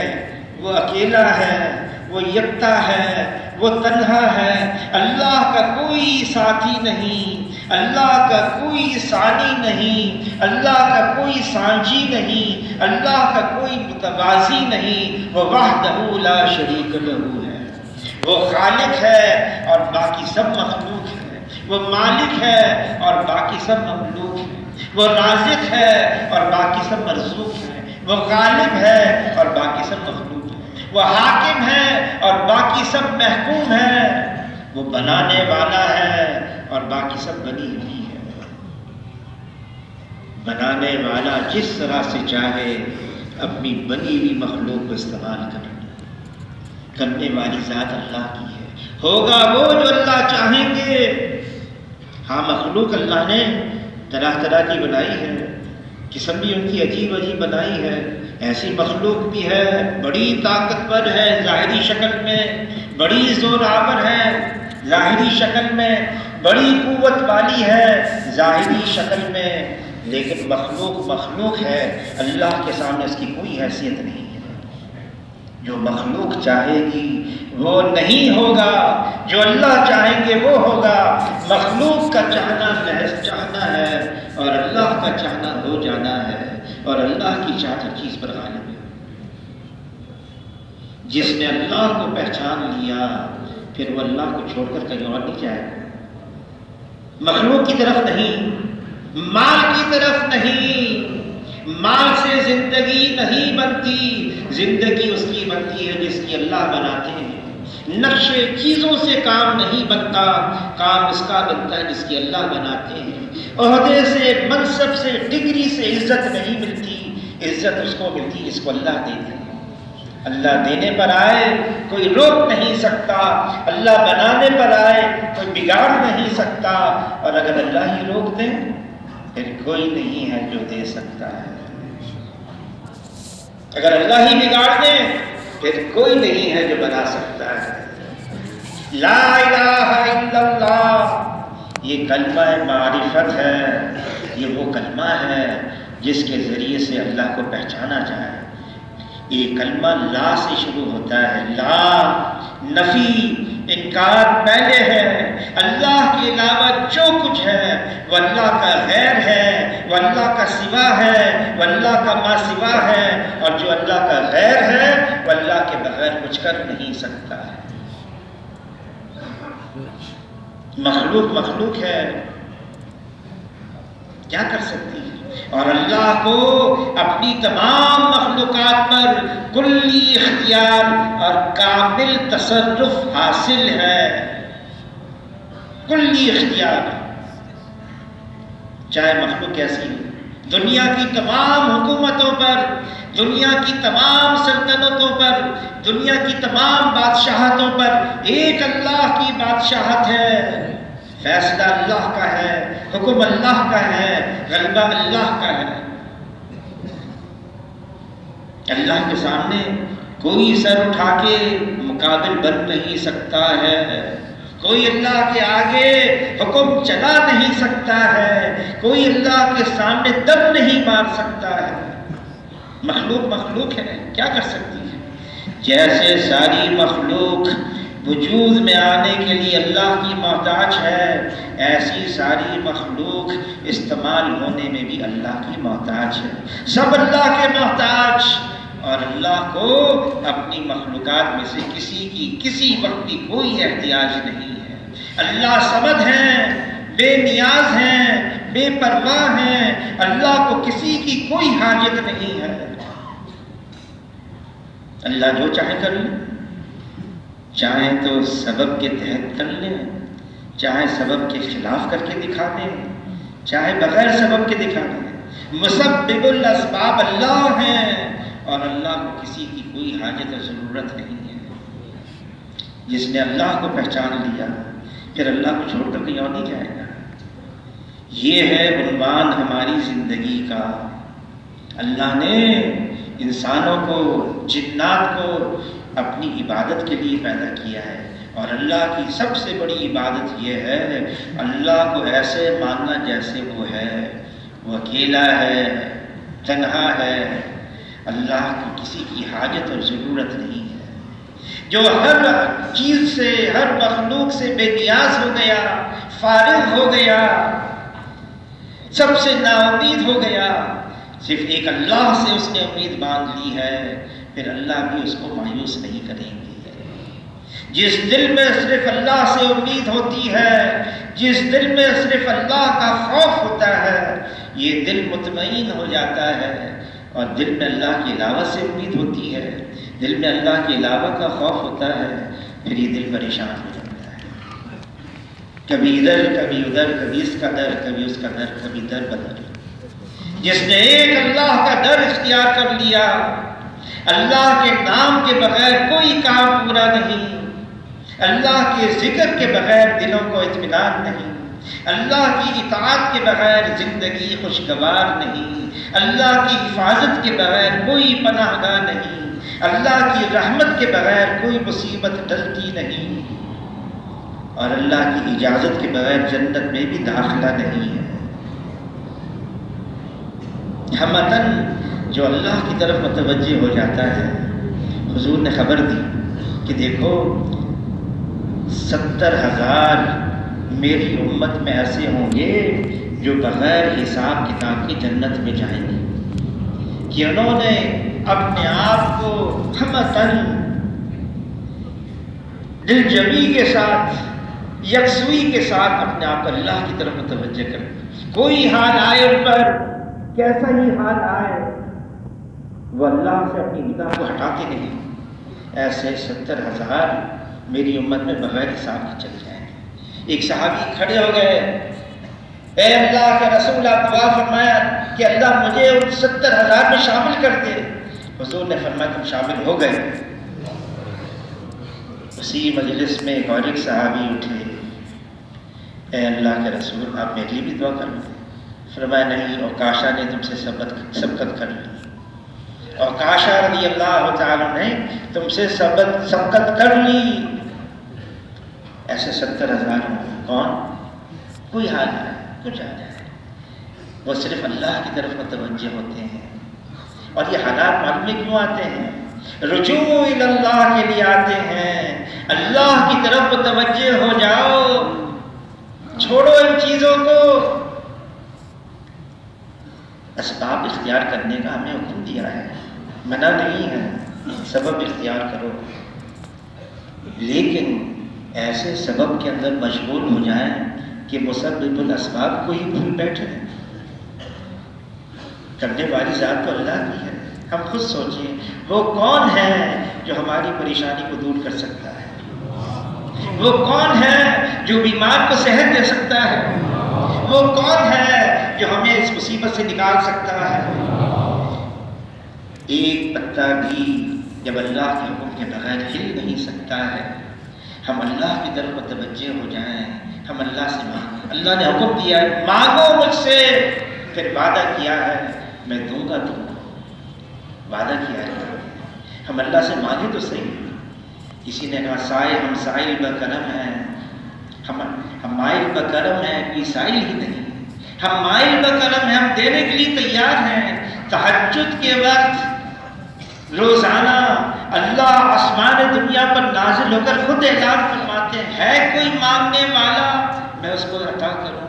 وہ اکیلا ہے، وہ یکتا ہے، وہ تنہا ہے۔ اللہ کا کوئی ساتھی نہیں، اللہ کا کوئی ثانی نہیں، اللہ کا کوئی سانجی نہیں، اللہ کا کوئی متوازی نہیں۔ وہ وحدہ لا شریک لہ ہے، وہ خالق ہے اور باقی سب مخلوق ہے، وہ مالک ہے اور باقی سب مملوک ہے، وہ رازق ہے اور باقی سب مرزوق ہے، وہ غالب ہے اور باقی سب مخلوق ہے، وہ حاکم ہے اور باقی سب محکوم ہے، وہ بنانے والا ہے اور باقی سب بنی ہوئی ہے۔ بنانے والا جس طرح سے چاہے اپنی بنی ہوئی مخلوق کو استعمال کرنے والی ذات اللہ کی ہے۔ ہوگا وہ جو اللہ چاہیں گے۔ ہاں مخلوق اللہ نے طرح طرح کی بنائی ہے، قسم بھی ان کی عجیب عجیب بنائی ہے۔ ایسی مخلوق بھی ہے بڑی طاقتور ہے ظاہری شکل میں، بڑی زور آور ہے ظاہری شکل میں، بڑی قوت والی ہے ظاہری شکل میں، لیکن مخلوق ہے، اللہ کے سامنے اس کی کوئی حیثیت نہیں ہے۔ جو مخلوق چاہے گی وہ نہیں ہوگا، جو اللہ چاہیں گے وہ ہوگا۔ مخلوق کا چاہنا محض چاہنا ہے اور اللہ کا چاہنا ہو جانا ہے، اور اللہ کی چاہت ہر چیز پر غالب ہے۔ جس نے اللہ کو پہچان لیا پھر وہ اللہ کو چھوڑ کر کہیں اور نہیں جائے گا، مخلوق کی طرف نہیں، مال کی طرف نہیں۔ مال سے زندگی نہیں بنتی، زندگی اس کی بنتی ہے جس کی اللہ بناتے ہیں۔ نقش چیزوں سے کام نہیں بنتا، کام اس کا بنتا ہے جس کی اللہ بناتے ہیں۔ عہدے سے، منصب سے، ڈگری سے عزت نہیں ملتی، عزت اس کو ملتی جس کو اللہ دیتے ہیں۔ اللہ دینے پر آئے کوئی روک نہیں سکتا، اللہ بنانے پر آئے کوئی بگاڑ نہیں سکتا، اور اگر اللہ ہی روک دے پھر کوئی نہیں ہے جو دے سکتا ہے۔ اگر اللہ ہی بگاڑ دے پھر کوئی نہیں ہے جو بنا سکتا ہے۔ لا الہ الا اللہ، یہ کلمہ معرفت ہے، یہ وہ کلمہ ہے جس کے ذریعے سے اللہ کو پہچانا جائے۔ یہ کلمہ لا سے شروع ہوتا ہے، لا نفی، انکار پہلے ہے۔ اللہ کے علاوہ جو کچھ ہے وہ اللہ کا غیر ہے، وہ اللہ کا سوا ہے، وہ اللہ کا ما سوا ہے، اور جو اللہ کا غیر ہے وہ اللہ کے بغیر کچھ کر نہیں سکتا ہے۔ مخلوق ہے، کیا کر سکتی ہے؟ اور اللہ کو اپنی تمام مخلوقات پر کلی اختیار اور کامل تصرف حاصل ہے، کلی اختیار۔ چاہے مخلوق کیسی ہو، دنیا کی تمام حکومتوں پر، دنیا کی تمام سلطنتوں پر، دنیا کی تمام بادشاہتوں پر ایک اللہ کی بادشاہت ہے۔ فیصلہ اللہ کا ہے، حکم اللہ کا ہے، غلبہ اللہ کا ہے۔ اللہ کے سامنے کوئی سر اٹھا کے مقابل بن نہیں سکتا ہے، کوئی اللہ کے آگے حکم چلا نہیں سکتا ہے، کوئی اللہ کے سامنے دم نہیں مار سکتا ہے۔ مخلوق ہے، کیا کر سکتی ہے؟ جیسے ساری مخلوق وجود میں آنے کے لیے اللہ کی محتاج ہے، ایسی ساری مخلوق استعمال ہونے میں بھی اللہ کی محتاج ہے۔ سب اللہ کے محتاج، اور اللہ کو اپنی مخلوقات میں سے کسی کی کسی وقت بھی کوئی احتیاج نہیں ہے۔ اللہ صمد ہیں، بے نیاز ہیں، بے پرواہ ہیں، اللہ کو کسی کی کوئی حاجت نہیں ہے۔ اللہ جو چاہے کر لیں، چاہے تو سبب کے تحت کر لیں، چاہے سبب کے خلاف کر کے دکھا دیں، چاہے بغیر سبب کے دکھا دیں۔ مسبب الاسباب اللہ ہیں، اور اللہ کو کسی کی کوئی حاجت اور ضرورت نہیں ہے۔ جس نے اللہ کو پہچان لیا پھر اللہ کو چھوڑ کر کہیں اور نہیں جائے گا۔ یہ ہے عنوان ہماری زندگی کا۔ اللہ نے انسانوں کو، جنات کو اپنی عبادت کے لیے پیدا کیا ہے، اور اللہ کی سب سے بڑی عبادت یہ ہے اللہ کو ایسے ماننا جیسے وہ ہے، وہ اکیلا ہے، تنہا ہے، اللہ کو کسی کی حاجت اور ضرورت نہیں ہے، جو ہر چیز سے، ہر مخلوق سے بے نیاز ہو گیا، فارغ ہو گیا، سب سے نا امید ہو گیا، صرف ایک اللہ سے اس نے امید باندھ لی ہے، پھر اللہ بھی اس کو مایوس نہیں کریں گے۔ جس دل میں صرف اللہ سے امید ہوتی ہے، جس دل میں صرف اللہ کا خوف ہوتا ہے، یہ دل مطمئن ہو جاتا ہے، اور دل میں اللہ کے علاوہ سے امید ہوتی ہے، دل میں اللہ کے علاوہ کا خوف ہوتا ہے، پھر یہ دل پریشان ہو جاتا ہے، کبھی ادھر کبھی ادھر، کبھی اس کا در کبھی اس کا در، کبھی در بدر۔ جس نے ایک اللہ کا در اختیار کر لیا، اللہ کے نام کے بغیر کوئی کام پورا نہیں، اللہ کے ذکر کے بغیر دلوں کو اطمینان نہیں، اللہ کی اطاعت کے بغیر زندگی خوشگوار نہیں، اللہ کی حفاظت کے بغیر کوئی پناہ گاہ نہیں، اللہ کی رحمت کے بغیر کوئی مصیبت ٹلتی نہیں، اور اللہ کی اجازت کے بغیر جنت میں بھی داخلہ نہیں ہے۔ ہمتاً جو اللہ کی طرف متوجہ ہو جاتا ہے، حضور نے خبر دی کہ دیکھو 70,000 میری امت میں ایسے ہوں گے جو بغیر حساب کتاب کی جنت میں جائیں گے، کہ انہوں نے اپنے آپ کو ہمتاً دل جمی کے ساتھ، یکسوئی کے ساتھ اپنے آپ کو اللہ کی طرف متوجہ کر، کوئی حال آئے ان پر، کیسا ہی حال آئے، وہ اللہ سے اپنی نگاہ کو ہٹاتے نہیں۔ ایسے 70,000 میری امت میں بغیر حساب کے چل جائیں گے۔ ایک صحابی کھڑے ہو گئے، اے اللہ کے رسول، آپ دعا فرمایا کہ اللہ مجھے ان 70,000 میں شامل کر دے۔ حضور نے فرمایا تم شامل ہو گئے۔ اسی مجلس میں ایک اور ایک صحابی اٹھے، اے اللہ کے رسول آپ میرے لیے بھی دعا کر لیں۔ فرمایا نہیں، اوکاشا نے تم سے سبقت کر لی، اوکاشا رضی اللہ تعالیٰ نے تم سے سبقت کر لی۔ ایسے 70,000 کون؟ کوئی حال ہے، کچھ آ جائے، وہ صرف اللہ کی طرف متوجہ ہوتے ہیں۔ اور یہ حالات معلوم میں کیوں آتے ہیں؟ رجوع الی اللہ کے لیے آتے ہیں۔ اللہ کی طرف متوجہ ہو جاؤ، چھوڑو ان چیزوں کو۔ اسباب اختیار کرنے کا ہمیں حکم دیا ہے، منع نہیں ہے، سبب اختیار کرو، لیکن ایسے سبب کے اندر مشغول ہو جائیں کہ مسبب الاسباب کو ہی بھول بیٹھے۔ کرنے والی ذات تو اللہ کی ہے، ہم خود سوچیں وہ کون ہے جو ہماری پریشانی کو دور کر سکتا ہے؟ وہ کون ہے جو بیمار کو صحت دے سکتا ہے؟ وہ کون ہے جو ہمیں اس مصیبت سے نکال سکتا ہے؟ ایک پتا بھی جب اللہ کے حکم کے بغیر ہل نہیں سکتا ہے۔ ہم اللہ کی طرف متوجہ ہو جائیں، ہم اللہ سے مانگیں۔ اللہ نے حکم دیا ہے مانگو مجھ سے، پھر وعدہ کیا ہے میں دوں گا تم کو، وعدہ کیا ہے۔ ہم اللہ سے مانگے تو صحیح۔ کسی نے کہا سائل ہم سائل بکرم ہیں، ہم مائل بکرم ہیں، کوئی سائل ہی نہیں، ہم مائل بکرم ہیں، ہم دینے کے لیے تیار ہیں۔ تہجد کے وقت روزانہ اللہ آسمان دنیا پر نازل ہو کر خود اعلان فرماتے ہیں ہے کوئی مانگنے والا میں اس کو عطا کروں،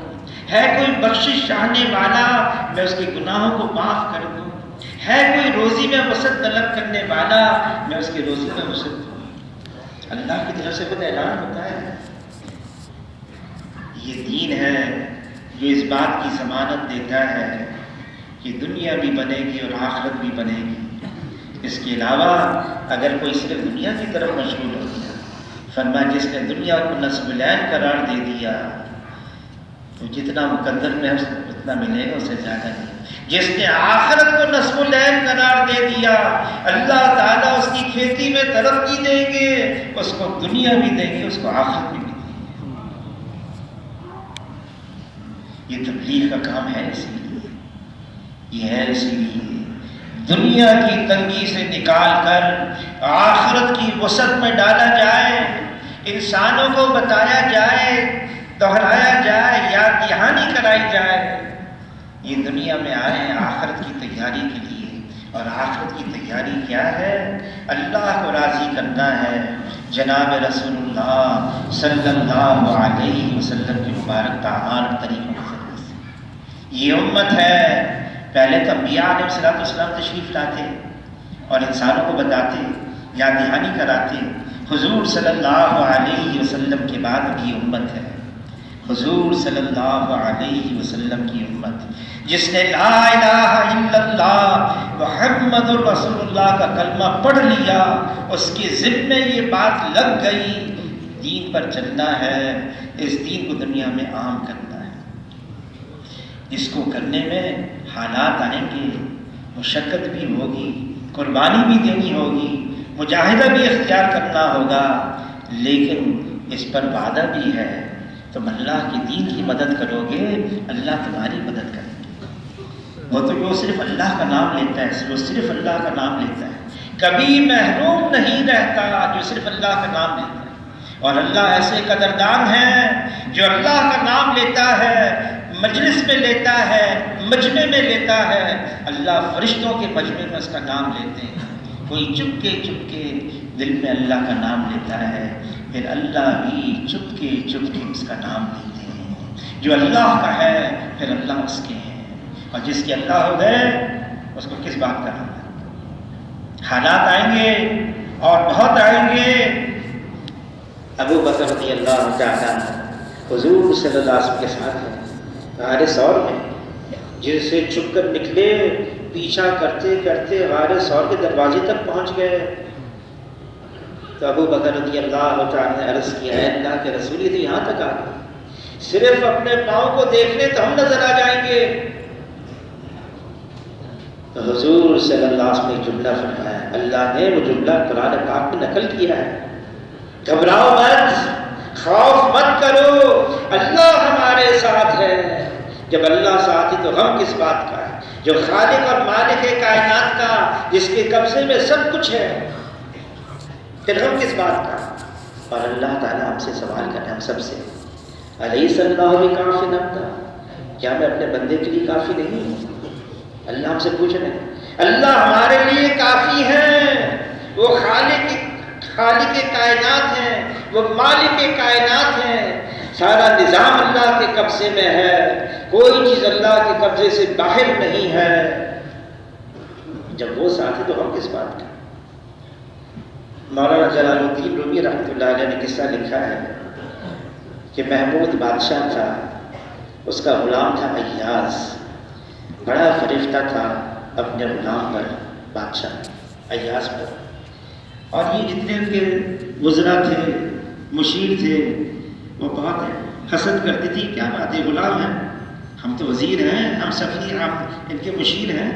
ہے کوئی بخشش چاہنے والا میں اس کے گناہوں کو معاف کر دوں، ہے کوئی روزی میں وسعت طلب کرنے والا میں اس کی روزی میں وسعت دوں۔ اللہ کی طرف سے خود اعلان ہوتا ہے۔ یہ دین ہے جو اس بات کی ضمانت دیتا ہے کہ دنیا بھی بنے گی اور آخرت بھی بنے گی۔ اس کے علاوہ اگر کوئی صرف دنیا کی طرف مشغول ہو گیا، فرمایا جس نے دنیا کو نصب العین قرار دے دیا تو جتنا مقدر میں اتنا ملے گا، اس سے زیادہ نہیں۔ جس نے آخرت کو نصب العین قرار دے دیا، اللہ تعالیٰ اس کی کھیتی میں ترقی دیں گے، اس کو دنیا بھی دیں گے، اس کو آخرت بھی دیں گے۔ یہ تبلیغ کا کام ہے، اسی لیے یہ ہے، اسی لیے دنیا کی تنگی سے نکال کر آخرت کی وسعت میں ڈالا جائے، انسانوں کو بتایا جائے، دہرایا جائے، یاد دہانی کرائی جائے، یہ دنیا میں آئے ہیں آخرت کی تیاری کے لیے، اور آخرت کی تیاری کیا ہے؟ اللہ کو راضی کرنا ہے، جناب رسول اللہ صلی اللہ علیہ وسلم کے مبارک تعامل اور طریقوں سے۔ یہ امت ہے، پہلے تو انبیاء علیہ السلام تشریف لاتے اور انسانوں کو بتاتے، یاد دہانی کراتے۔ حضور صلی اللہ علیہ وسلم کے بعد کی امت ہے، حضور صلی اللہ علیہ وسلم کی امت، جس نے لا الہ الا اللہ محمد الرسول اللہ کا کلمہ پڑھ لیا، اس کے ذمے یہ بات لگ گئی، دین پر چلنا ہے، اس دین کو دنیا میں عام کرنا ہے۔ اس کو کرنے میں حالات آئیں گے، مشقت بھی ہوگی، قربانی بھی دینی ہوگی، مجاہدہ بھی اختیار کرنا ہوگا، لیکن اس پر وعدہ بھی ہے، تم اللہ کے دین کی مدد کرو گے، اللہ تمہاری مدد کرے گا۔ وہ تو جو صرف اللہ کا نام لیتا ہے، وہ صرف اللہ کا نام لیتا ہے، کبھی محروم نہیں رہتا جو صرف اللہ کا نام لیتا ہے۔ اور اللہ ایسے قدردان ہیں جو اللہ کا نام لیتا ہے، مجلس میں لیتا ہے، مجمع میں لیتا ہے، اللہ فرشتوں کے مجمع میں اس کا نام لیتے ہیں۔ کوئی چپ کے دل میں اللہ کا نام لیتا ہے، پھر اللہ بھی چپ کے اس کا نام لیتے ہیں۔ جو اللہ کا ہے پھر اللہ اس کے ہیں، اور جس کے اللہ ہو گئے اس کو کس بات کا نام؟ حالات آئیں گے اور بہت آئیں گے۔ ابو بکر رضی اللہ تعالیٰ حضور صلی اللہ علیہ وسلم کے ساتھ ہیں غار ثور میں، جن سے چھپ کر نکلے، پیچھا کرتے کرتے غار ثور کے دروازے تک پہنچ گئے۔ تو ابو بکر رضی اللہ تعالیٰ نے عرض کیا ہے اللہ کے رسول، تو یہاں تک آ گئے، صرف اپنے پاؤں کو دیکھنے تو ہم نظر آ جائیں گے۔ تو حضور صلی اللہ علیہ وسلم نے جملہ فرمایا، اللہ نے وہ جملہ قرآن پاک میں نقل کیا ہے، گھبراؤ مت، خوف مت کرو، اللہ ہمارے ساتھ ہے۔ جب اللہ ساتھ ہے تو غم کس بات کا ہے؟ جو خالق اور مالک ہے کائنات کا، جس کے قبضے میں سب کچھ ہے، پھر غم کس بات کا؟ اور اللہ تعالیٰ ہم سے سوال کر رہے ہیں، ہم سب سے، الیس اللہ بکاف عبدہ، کیا میں اپنے بندے کے لیے کافی نہیں ہوں؟ اللہ ہم سے پوچھ رہے ہیں، اللہ ہمارے لیے کافی ہے، وہ خالق کائنات ہیں، وہ مالک کائنات ہیں، سارا نظام اللہ کے قبضے میں ہے، کوئی چیز اللہ کے قبضے سے باہر نہیں ہے۔ جب وہ ساتھ ہے تو ہم کس بات کا؟ مولانا جلال الدین رومی رحمۃ اللہ علیہ نے قصہ لکھا ہے کہ محمود بادشاہ تھا، اس کا غلام تھا ایاز، بڑا فرشتہ تھا اپنے غلام پر، بادشاہ ایاز پر، اور یہ جتنے ان کے وزراء تھے، مشیر تھے، وہ بہت حسد کرتی تھی، کیا بات ہے غلام ہیں، ہم تو وزیر ہیں، ہم سفیر، ہم ان کے مشیر ہیں۔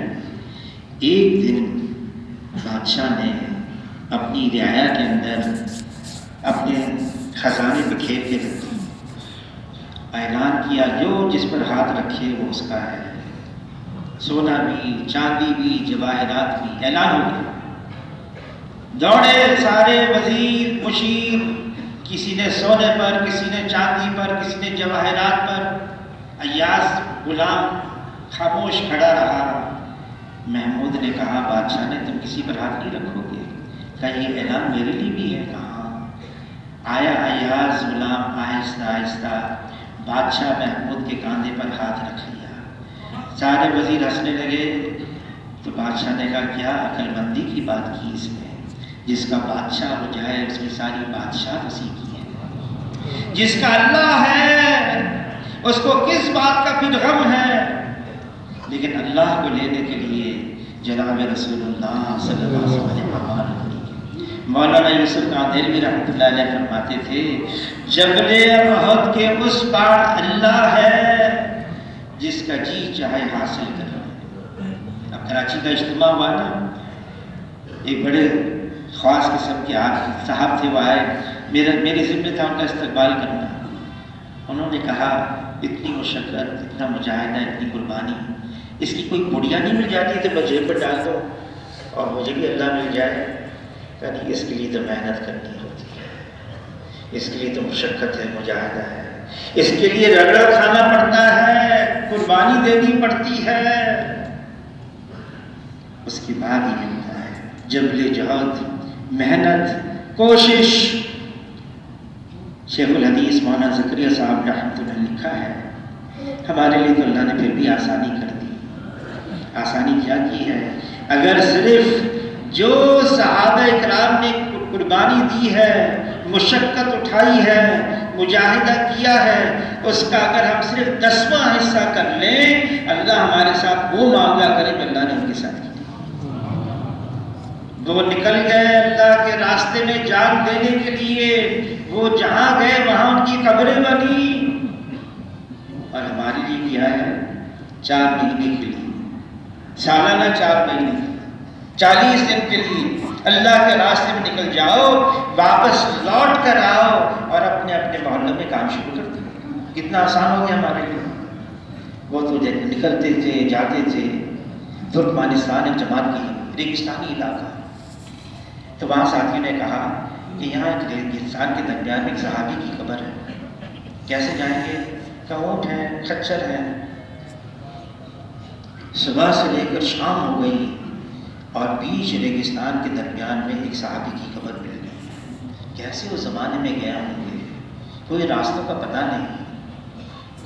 ایک دن بادشاہ نے اپنی رعایا کے اندر اپنے خزانے پہ کھیل کے رکھتے اعلان کیا، جو جس پر ہاتھ رکھے وہ اس کا ہے، سونا بھی، چاندی بھی، جواہرات بھی، اعلان ہو گیا۔ دوڑے سارے وزیر، مشیر، کسی نے سونے پر، کسی نے چاندی پر، کسی نے جواہرات پر، ایاز غلام خاموش کھڑا رہا۔ محمود نے کہا بادشاہ نے تم کسی پر ہاتھ نہیں رکھو گے؟ کہا یہ اعلان میرے لیے بھی ہے۔ کہاں؟ آیا ایاز غلام آہستہ آہستہ بادشاہ محمود کے کاندھے پر ہاتھ رکھ لیا۔ سارے وزیر ہنسنے لگے، تو بادشاہ نے کہا کیا عقل مندی کی بات کی اس میں، جس کا بادشاہ ہو جائے اس کی ساری بادشاہ اسی کی ہے، جس کا اللہ ہے اس کو کس بات کا پھر غم ہے۔ لیکن اللہ کو لینے کے لیے جناب رسول اللہ صلی اللہ علیہ وسلم نے آمال کی۔ مولانا یوسف قادری رحمۃ اللہ علیہ فرماتے تھے، جبل احد کے اس پار اللہ ہے جس کا جی چاہے حاصل کر لے۔ اب کراچی کا اجتماع ہوا نا، ایک بڑے خاص قسم کے صاحب تھے، وہ آئے، میری ذمہ تھا ان کا استقبال کرنا۔ انہوں نے کہا اتنی مشقت، اتنا مجاہدہ، اتنی قربانی، اس کی کوئی پڑیا نہیں مل جاتی تو میں جیب پر ڈال دوں اور مجھے بھی اللہ مل جائے؟ کہ نہیں، اس کے لیے تو محنت کرنی ہوتی ہے، اس کے لیے تو مشقت ہے، مجاہدہ ہے، اس کے لیے رگڑ کھانا پڑتا ہے، قربانی دینی پڑتی ہے، اس کے بعد ہی ملتا ہے جبل جہد، محنت، کوشش۔ شیخ الحدیث مولانا زکریا صاحب رحمۃ اللہ نے لکھا ہے ہمارے لیے تو اللہ نے پھر بھی آسانی کر دی۔ آسانی کیا کی ہے؟ اگر صرف جو صحابہ اکرام نے قربانی دی ہے، مشقت اٹھائی ہے، مجاہدہ کیا ہے، اس کا اگر ہم صرف 10واں حصہ کر لیں، اللہ ہمارے ساتھ وہ معاملہ کرے جو اللہ نے ان کے ساتھ کیا۔ وہ نکل گئے اللہ کے راستے میں جان دینے کے لیے، وہ جہاں گئے وہاں ان کی قبریں بنی، اور ہمارے لیے کیا ہے 4 مہینے کے لیے، سالانہ 4 مہینے، 40 دن کے لیے اللہ کے راستے میں نکل جاؤ، واپس لوٹ کر آؤ اور اپنے اپنے محلوں میں کام شروع کر دو۔ کتنا آسان ہو گیا ہمارے لیے۔ وہ تو نکلتے تھے، جاتے تھے، ترکمانستان ایک جماعت کی ریگستانی علاقہ، تو وہاں ساتھیوں نے کہا کہ یہاں ایک ریگستان کے درمیان میں ایک صحابی کی قبر ہے، کیسے جائیں گے؟ کہ اونٹ ہے، خچر ہے۔ صبح سے لے کر شام ہو گئی اور بیچ ریگستان کے درمیان میں ایک صحابی کی قبر مل گئی۔ کیسے اس زمانے میں گیا ہوں گے؟ کوئی راستوں کا پتہ نہیں،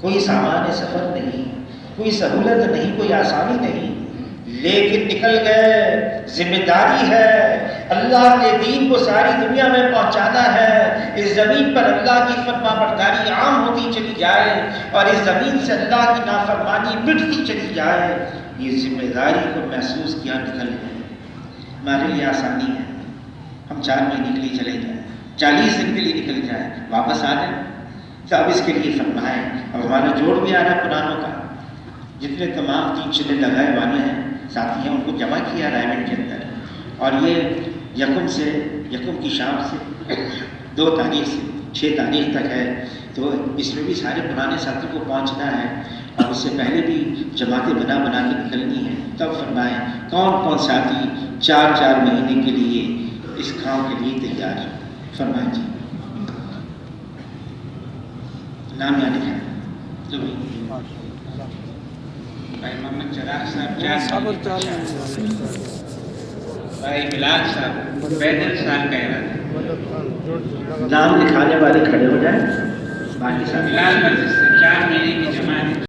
کوئی سامان سفر نہیں، کوئی سہولت نہیں، کوئی آسانی نہیں، لیکن نکل گئے۔ ذمہ داری ہے، اللہ کے دین کو ساری دنیا میں پہنچانا ہے، اس زمین پر اللہ کی فرما برداری عام ہوتی چلی جائے اور اس زمین سے اللہ کی نافرمانی مٹتی چلی جائے، یہ ذمہ داری کو محسوس کیا، نکل گئے۔ ہمارے لیے آسانی ہے، ہم 4 مہینے کے لیے چلے جائیں، 40 دن کے لیے نکل جائیں، واپس آ جائیں، تو اب اس کے لیے فرمائیں۔ اور ہمارا جوڑ بھی آ رہا ہے قرآنوں کا، جتنے تمام 3 چلے لگائے والے ہیں ساتھی ہیں، ان کو جمع کیا رائمنڈ کے اندر، اور یہ یکم کی شام سے 2 تاریخ سے 6 تاریخ تک ہے، تو اس میں بھی سارے پرانے ساتھی کو پہنچنا ہے، اور اس سے پہلے بھی جماعتیں بنا کے نکلنی ہیں۔ تب فرمائیں کون کون ساتھی 4 مہینے کے لیے اس کام کے لیے تیار ہے؟ فرمائیں جی، نام یاد ہے جو بھی بھائی محمد چراغ صاحب، بھائی بلال صاحب، 65 سال کا ارادہ، نام لکھانے والے کھڑے ہو جائیں، باقی صاحب بلال مسجد سے 4 مہینے کی جماعت۔